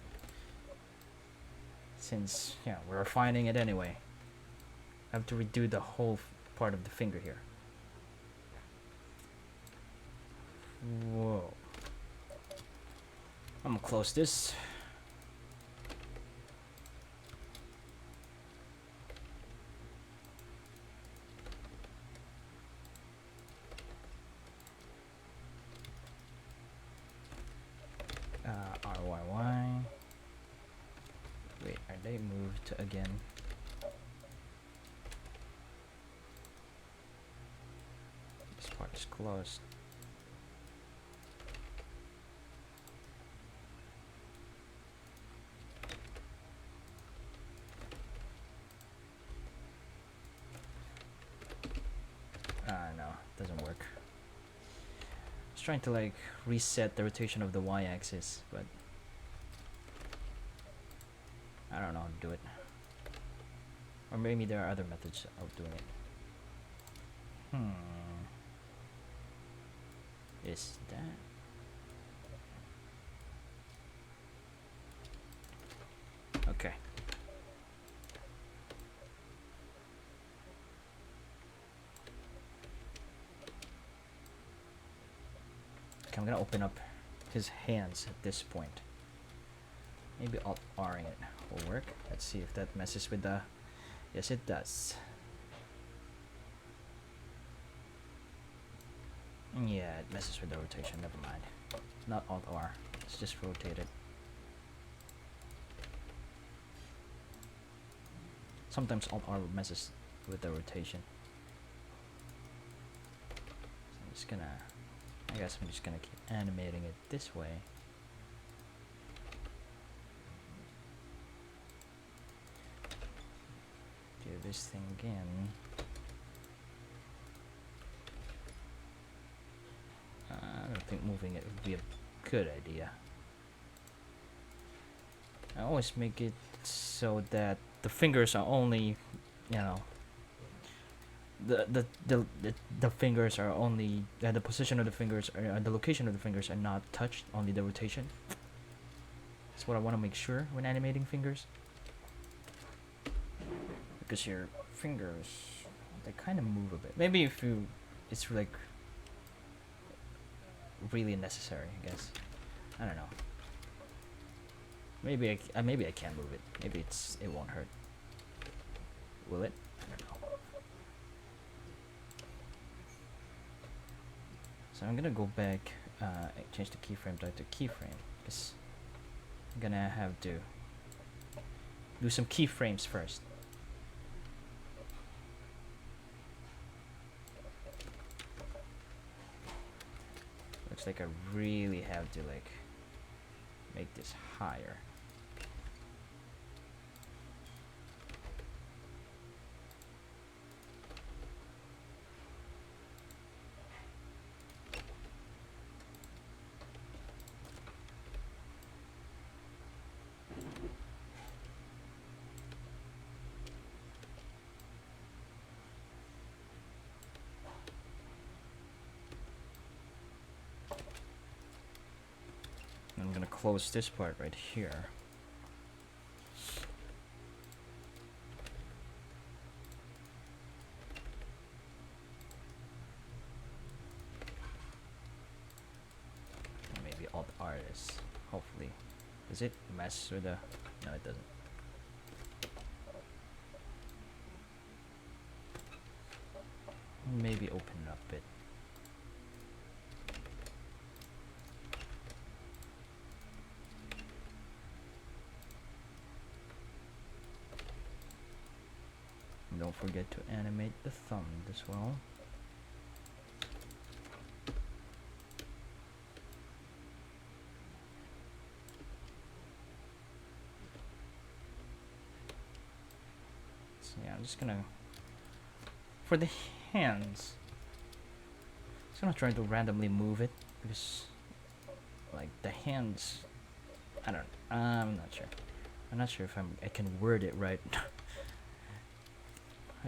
Since, yeah, we're refining it anyway. I have to redo the whole part of the finger here. Whoa. I'm gonna close this. RYY. Wait, are they moved again? This part is closed. No, doesn't work. I was trying to like reset the rotation of the y-axis, but I don't know how to do it. Or maybe there are other methods of doing it. Is that? Okay. I'm gonna open up his hands at this point. Maybe Alt-Ring it will work. Let's see if that messes with the... Yes, it does. Yeah, it messes with the rotation. Never mind. Not Alt-R. Let's just rotate it. Sometimes Alt-R messes with the rotation. So I'm just gonna... I guess I'm just gonna keep animating it this way. Do this thing again. I don't think moving it would be a good idea. I always make it so that the fingers are only, you know, the fingers are only the position of the fingers or the location of the fingers are not touched, only the rotation. That's what I want to make sure when animating fingers, because your fingers, they kind of move a bit. Maybe if you, it's like really necessary, I guess. I don't know. Maybe I can't move it. Maybe it won't hurt. Will it? I don't know. So I'm gonna go back, change the keyframe type to keyframe, because I'm gonna have to do some keyframes first. Looks like I really have to like make this higher. I'm gonna close this part right here. Maybe Alt-R this. Hopefully. Does it mess with the... No, it doesn't. Maybe open it up a bit. don't forget to animate the thumb as well. So yeah, I'm just gonna, for the hands, just gonna try to randomly move it, because like the hands, I'm not sure. I'm not sure if I can word it right.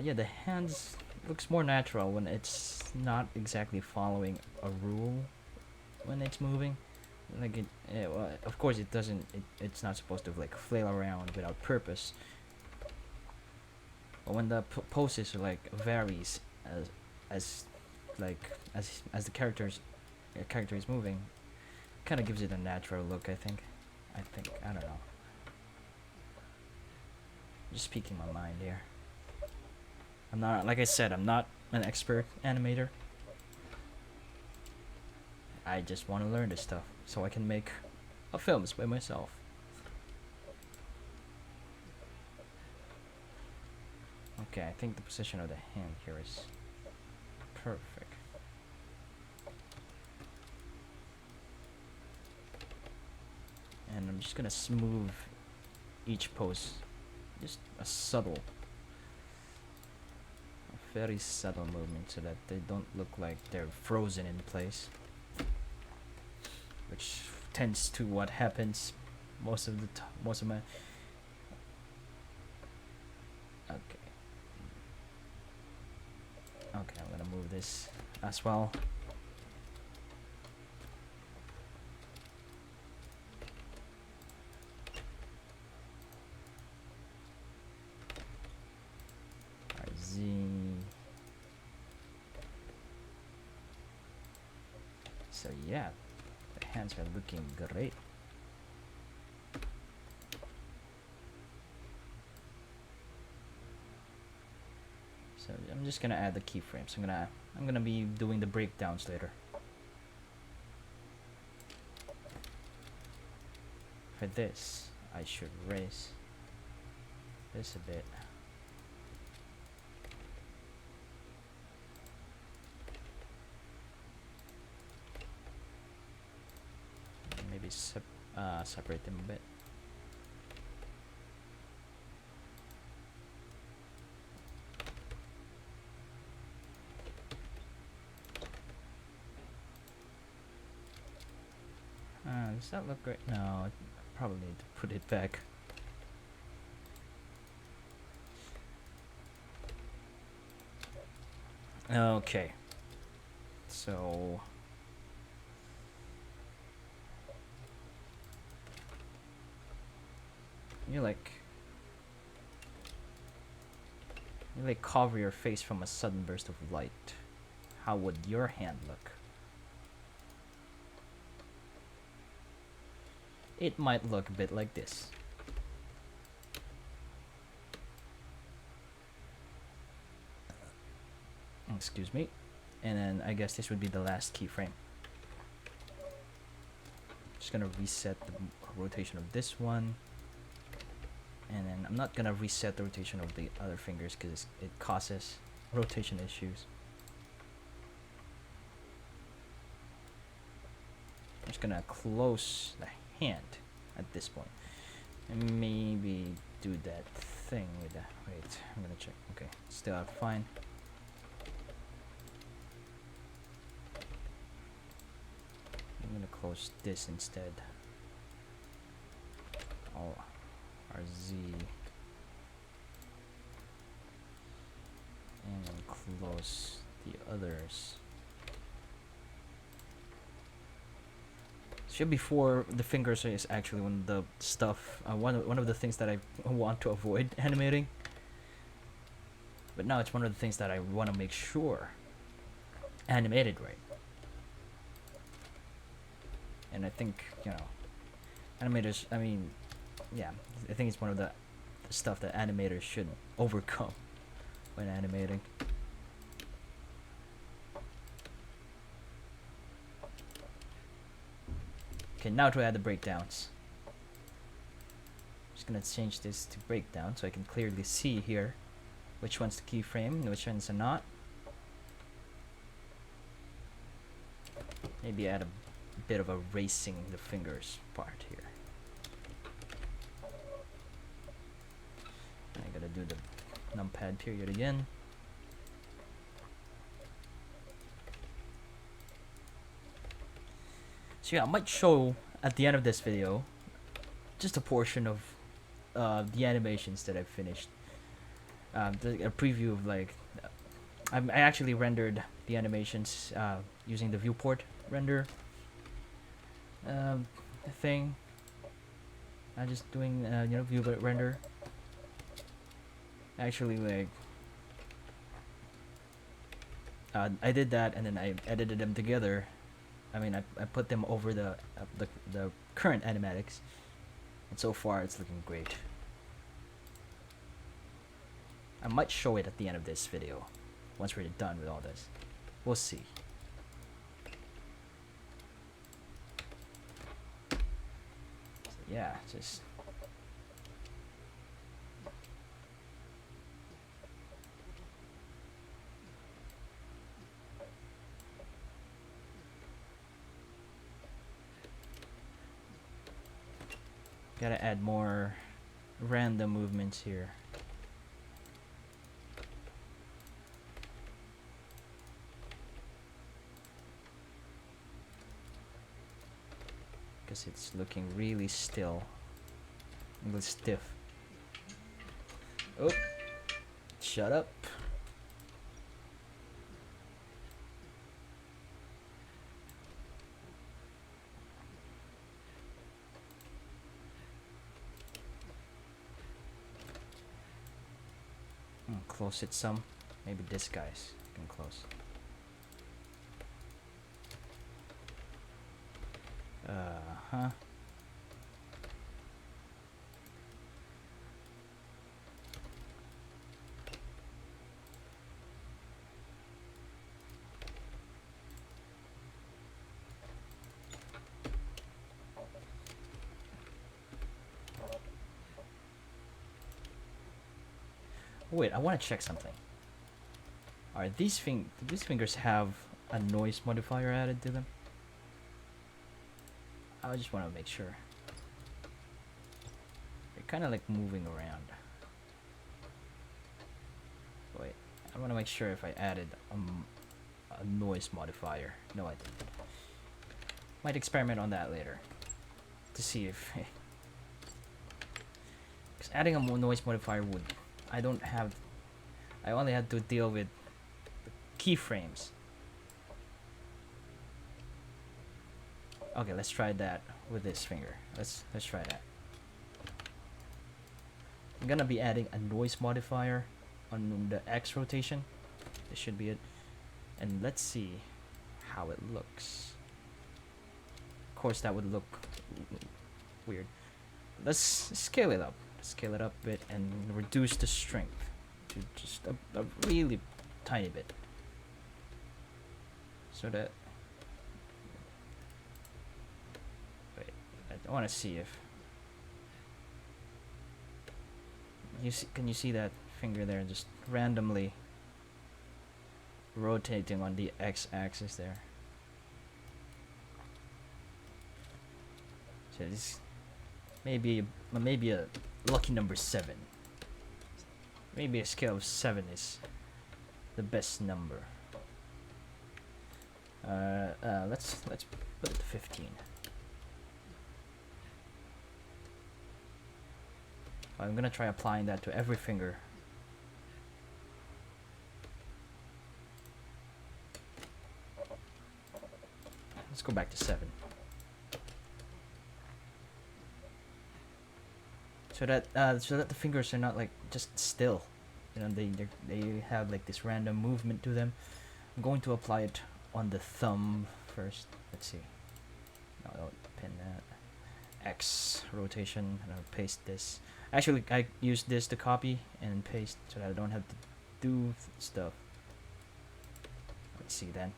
Yeah, the hands looks more natural when it's not exactly following a rule when it's moving. Like well, of course it doesn't. It's not supposed to like flail around without purpose. But when the poses like varies as the character is moving, kind of gives it a natural look. I think. I don't know. Just speaking my mind here. I'm not, like I said, I'm not an expert animator. I just want to learn this stuff so I can make films by myself. Okay, I think the position of the hand here is perfect. And I'm just gonna smooth each pose. Just a subtle, very subtle movement so that they don't look like they're frozen in place, which tends to what happens most of my. Okay, I'm gonna move this as well. So yeah, the hands are looking great. So I'm just gonna add the keyframes. I'm gonna be doing the breakdowns later. For this, I should raise this a bit. Maybe separate them a bit. Does that look great? No, I probably need to put it back. Okay. So you like cover your face from a sudden burst of light. How would your hand look? It might look a bit like this. Excuse me. And then I guess this would be the last keyframe. Just gonna reset the rotation of this one. And then I'm not gonna reset the rotation of the other fingers because it causes rotation issues. I'm just gonna close the hand at this point. And maybe do that thing with that. Wait, I'm gonna check. Okay, still out fine. I'm gonna close this instead. Oh, RZ. And then close the others. So before the fingers is actually one of the stuff, one of the things that I want to avoid animating. But now it's one of the things that I want to make sure animated right. And I think, you know, animators, I mean, yeah, I think it's one of the stuff that animators should overcome when animating. Okay, now to add the breakdowns. I'm just gonna change this to breakdown so I can clearly see here which one's the keyframe, which ones are not. Maybe add a bit of a racing the fingers part here. I gotta do the numpad period again. So yeah, I might show at the end of this video just a portion of the animations that I've finished. A preview of like I actually rendered the animations using the viewport render thing. I'm just doing you know, viewport render. Actually, like I did that and then I edited them together. I mean, I put them over the current animatics, and so far it's looking great. I might show it at the end of this video once we're done with all this. We'll see. So yeah, just gotta add more random movements here. Because it's looking really still, really stiff. Oh, shut up. Close it some. Maybe this guy's can close. Huh. Wait, I want to check something. Alright, these fingers have a noise modifier added to them? I just want to make sure. They're kind of like moving around. Wait, I want to make sure if I added a noise modifier. No, I didn't. Might experiment on that later to see if. Because adding a noise modifier would. I only had to deal with the keyframes. Okay, let's try that with this finger. Let's try that. I'm gonna be adding a noise modifier on the X rotation. This should be it. And let's see how it looks. Of course, that would look weird. Let's scale it up. Scale it up a bit and reduce the strength to just a really tiny bit. So that. Wait, I want to see if. Can you see that finger there just randomly rotating on the x-axis there? So this maybe a lucky number 7. Maybe a scale of 7 is the best number. Let's put it to 15. I'm gonna try applying that to every finger. Let's go back to 7. So that the fingers are not like just still, you know, they have like this random movement to them. I'm going to apply it on the thumb first. Let's see. No, I'll pin that. X rotation, and I'll paste this. Actually, I use this to copy and paste so that I don't have to do stuff. Let's see then.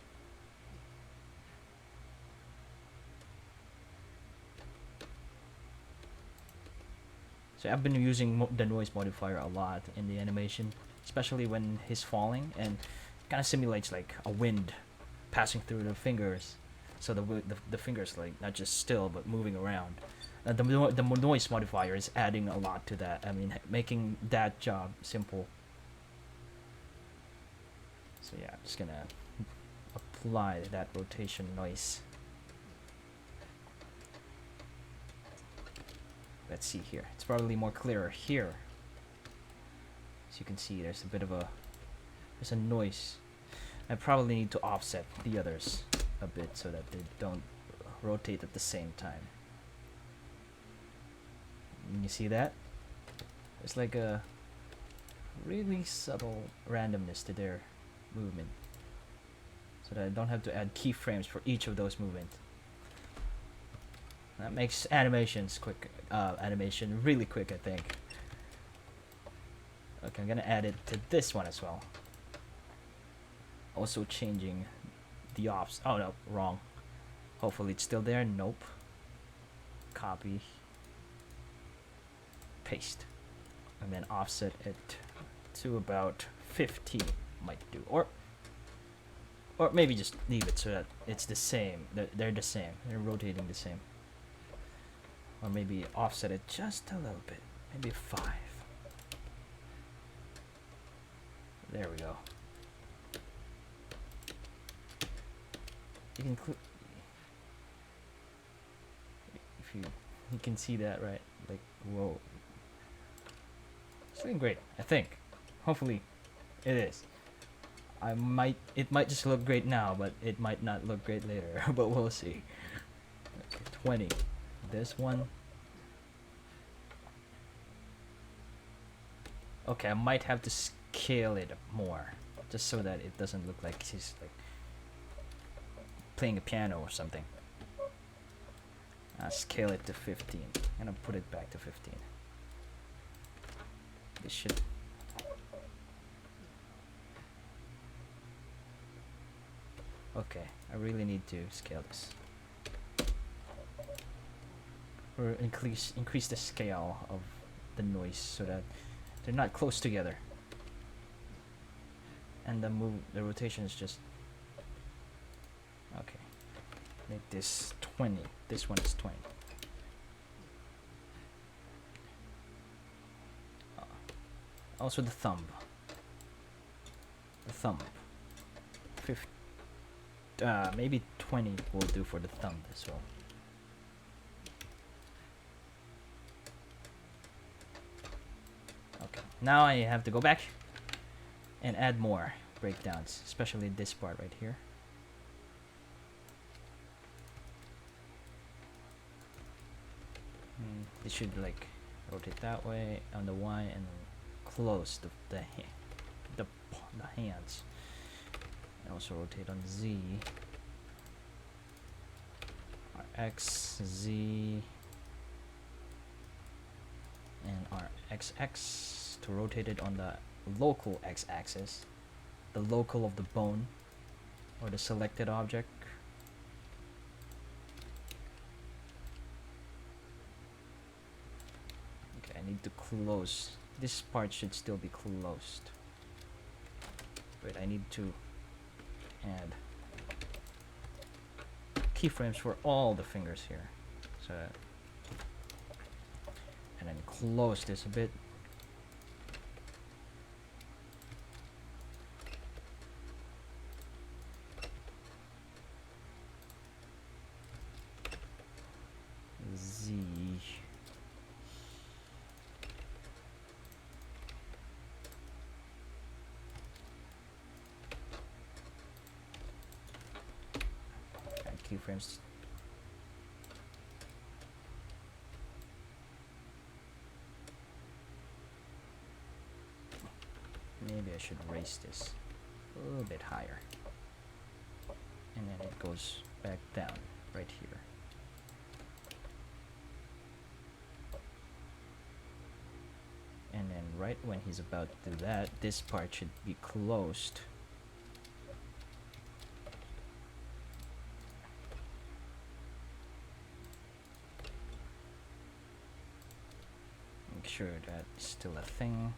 So I've been using the noise modifier a lot in the animation. especially when he's falling, and kind of simulates like a wind passing through the fingers, so the fingers like not just still but moving around. The noise modifier is adding a lot to that. I mean, making that job simple. So yeah, I'm just gonna apply that rotation noise. Let's see here. It's probably more clearer here. As you can see, there's a noise. I probably need to offset the others a bit so that they don't rotate at the same time. And you see that? There's like a really subtle randomness to their movement, so that I don't have to add keyframes for each of those movements. That makes animation really quick, I think. Okay, I'm gonna add it to this one as well. Also changing the offs. Oh no, wrong. Hopefully it's still there. Nope. Copy. Paste. And then offset it to about 15 might do. Or maybe just leave it so that it's the same. They're the same. They're rotating the same. Or maybe offset it just a little bit. Maybe 5. There we go. You can if you can see that, right? Like, whoa. It's looking great, I think. Hopefully it is. It might just look great now, but it might not look great later. But we'll see. Okay, 20. This one. Okay, I might have to scale it more, just so that it doesn't look like he's like playing a piano or something. Scale it to 15. I'm gonna put it back to 15. This should. Okay, I really need to scale this. Or increase the scale of the noise so that they're not close together. And the rotation is just okay. Make this 20. This one is 20. Also the thumb. The thumb. 50. Maybe 20 will do for the thumb as well. Okay, now I have to go back and add more breakdowns, especially this part right here. It should like rotate that way on the Y and close the hands. And also rotate on Z. Our X, Z, and our XX to rotate it on the local X-axis, the local of the bone or the selected object. Okay, I need to close. This part should still be closed. Wait, I need to add keyframes for all the fingers here. So, and then close this a bit. Z. And keyframes. Maybe I should raise this a little bit higher. And then it goes back down right here. And then right when he's about to do that, this part should be closed. Make sure that's still a thing.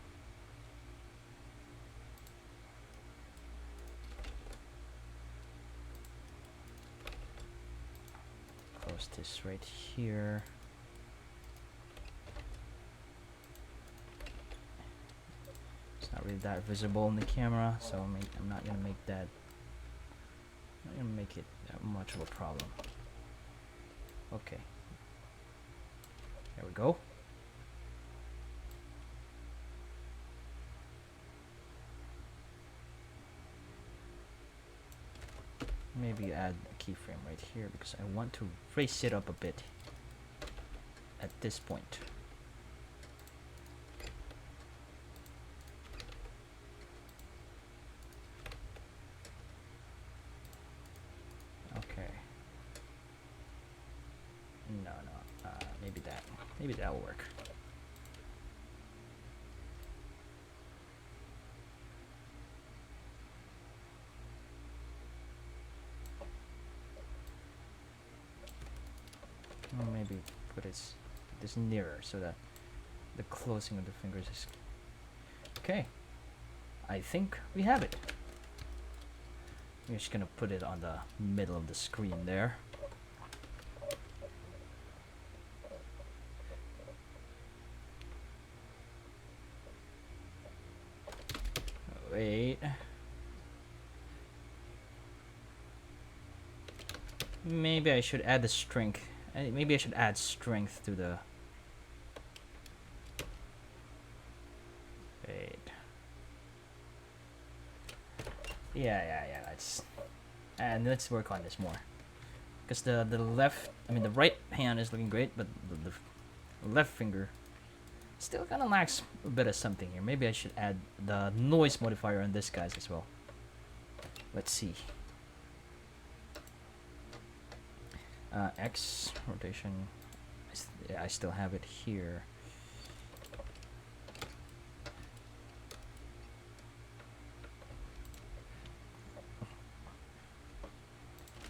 Close this right here. It's not really that visible in the camera, so I'm not gonna make that. I'm not gonna make it that much of a problem. Okay. There we go. Maybe add a keyframe right here because I want to raise it up a bit at this point. Okay. No, maybe that'll work. Or maybe put this nearer so that the closing of the fingers is okay. I think we have it. We're just gonna put it on the middle of the screen there. Wait. Maybe I should add the strength. Maybe I should add strength to the. Wait. Yeah. Let's work on this more. Because the right hand is looking great, but the left finger still kind of lacks a bit of something here. Maybe I should add the noise modifier on this guys as well. Let's see. X rotation. I still have it here.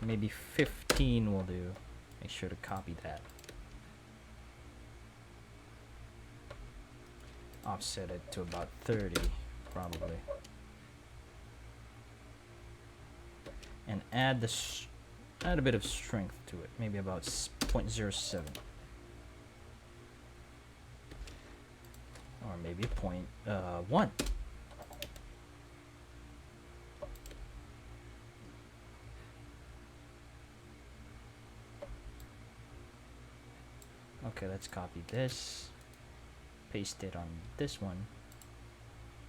Maybe 15 will do. Make sure to copy that. Offset it to about 30, probably. And add a bit of strength to it. Maybe about 0.07. Or maybe 0.1. Okay, let's copy this. Paste it on this one.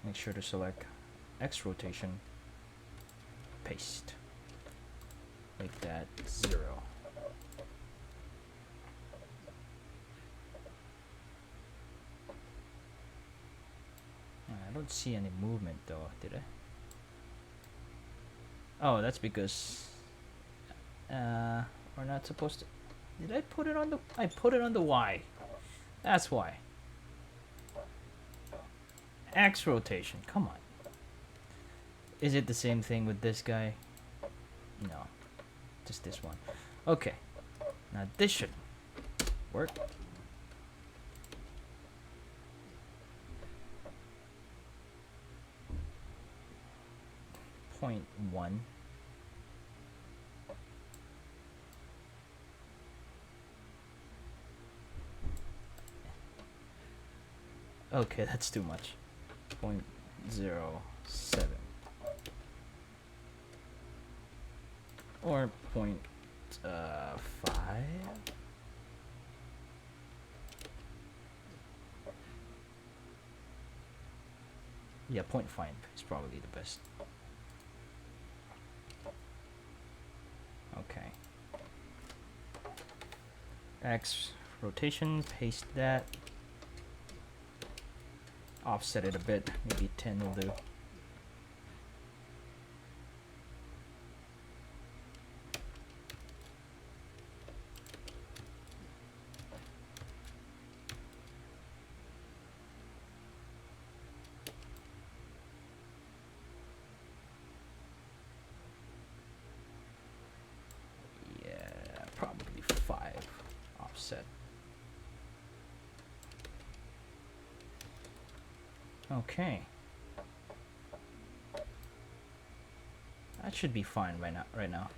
Make sure to select X rotation. Paste. Make that 0. I don't see any movement though, did I? Oh, that's because we're not supposed to. Did I put it on the? I put it on the Y. That's why. X rotation. Come on. Is it the same thing with this guy? No. Just this one. Okay. Now this should work. .1. Okay, that's too much. 0.07. Or 0.5. Yeah, 0.5 is probably the best. Okay. X rotation, paste that. Offset it a bit, maybe 10 will do. Probably 5 offset. Okay. That should be fine right now.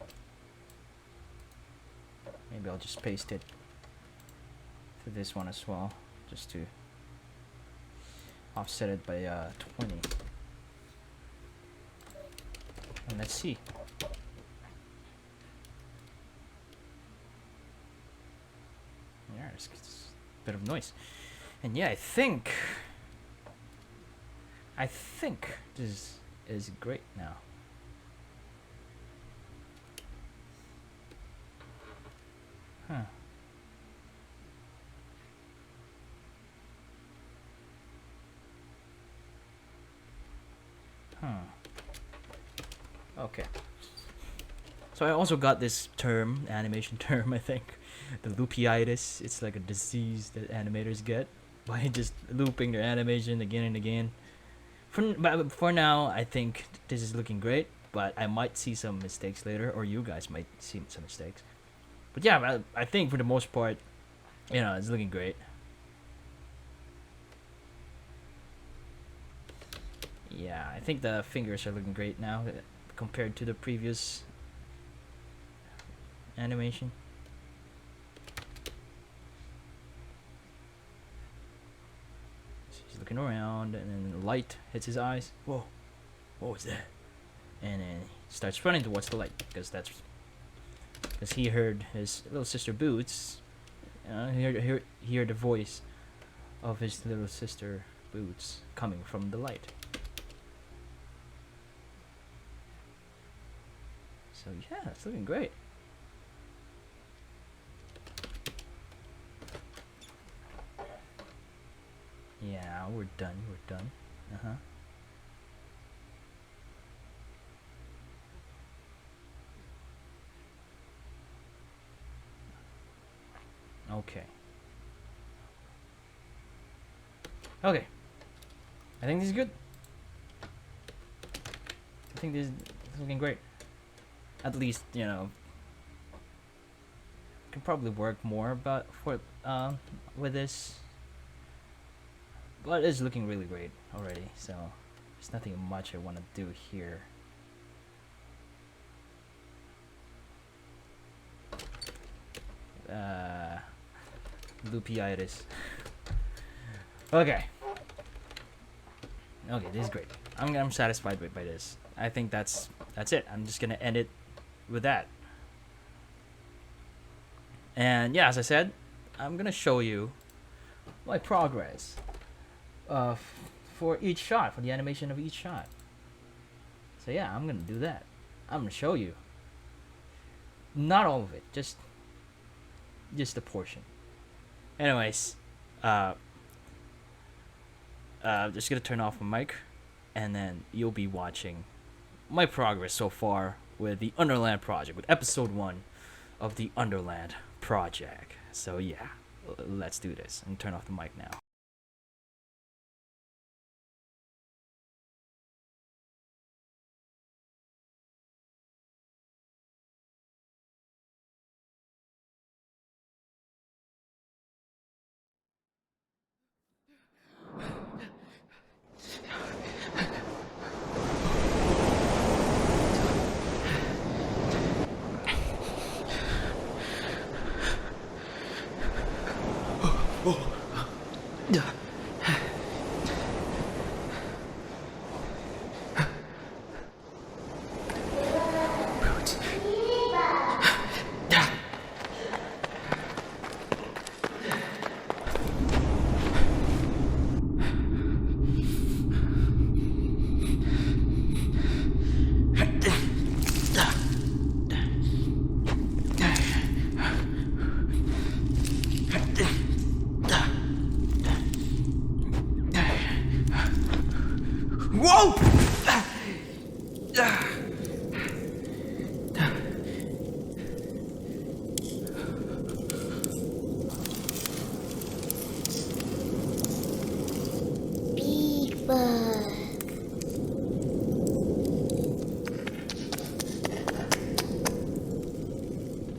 Maybe I'll just paste it to this one as well, just to offset it by 20. And let's see. Yeah, it's a bit of noise. And yeah, I think this is great now. Huh. Okay. So I also got this term, animation term, I think. The loopyitis. It's like a disease that animators get by just looping their animation again and again. But for now, I think this is looking great, but I might see some mistakes later, or you guys might see some mistakes. But yeah, I think for the most part, you know, it's looking great. Yeah, I think the fingers are looking great now compared to the previous animation. He's looking around, and then the light hits his eyes. Whoa, what was that? And then he starts running towards the light because he heard his little sister Boots. He heard the voice of his little sister Boots coming from the light. So yeah, it's looking great. Yeah, we're done. We're done. Okay. Okay. I think this is good. I think this is looking great. At least, you know, can probably work more with this. But it's looking really great already, so there's nothing much I want to do here. Loopyitis. Okay, this is great. I'm satisfied by this. I think that's it. I'm just gonna end it with that. And yeah, as I said, I'm gonna show you my progress for each shot, for the animation of each shot. So yeah, I'm gonna do that. I'm gonna show you. Not all of it, just a portion. Anyways, just gonna turn off my mic, and then you'll be watching my progress so far with the Underland project, with episode 1 of the Underland project. So yeah, let's do this and turn off the mic now.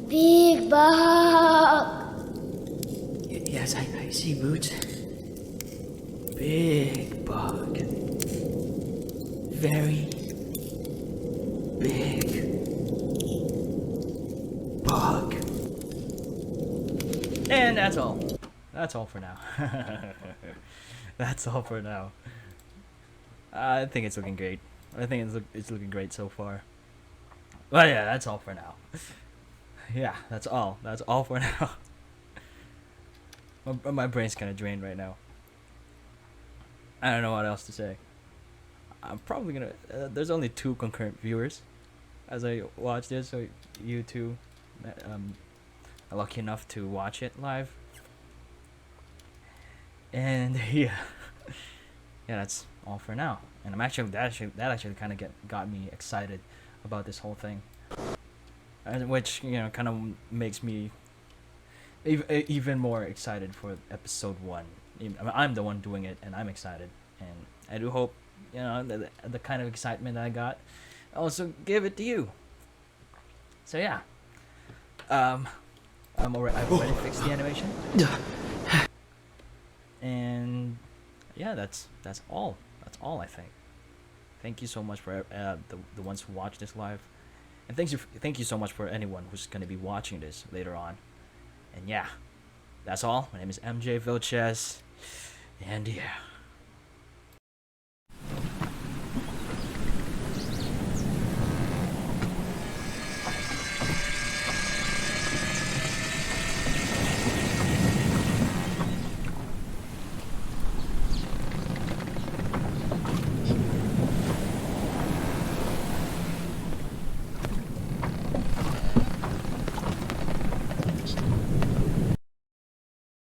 Big bug. Yes, I see, Boots. Big bug. Very big bug. And that's all. That's all for now. That's all for now. I think it's looking great. I think it's looking great so far. But yeah, that's all for now. Yeah, that's all. That's all for now. My brain's kind of drained right now. I don't know what else to say. I'm probably gonna. There's only 2 concurrent viewers as I watch this, so you two are lucky enough to watch it live. And yeah, yeah, that's all for now. And I'm actually that actually kind of got me excited about this whole thing, and which kind of makes me even more excited for episode 1. I'm the one doing it, and I'm excited, and I do hope the kind of excitement I got also give it to you. So yeah, I've already fixed the animation, and yeah, that's all. That's all I think. Thank you so much for the ones who watch this live, and thank you so much for anyone who's gonna be watching this later on. And yeah, that's all. My name is MJ Vilches, and yeah.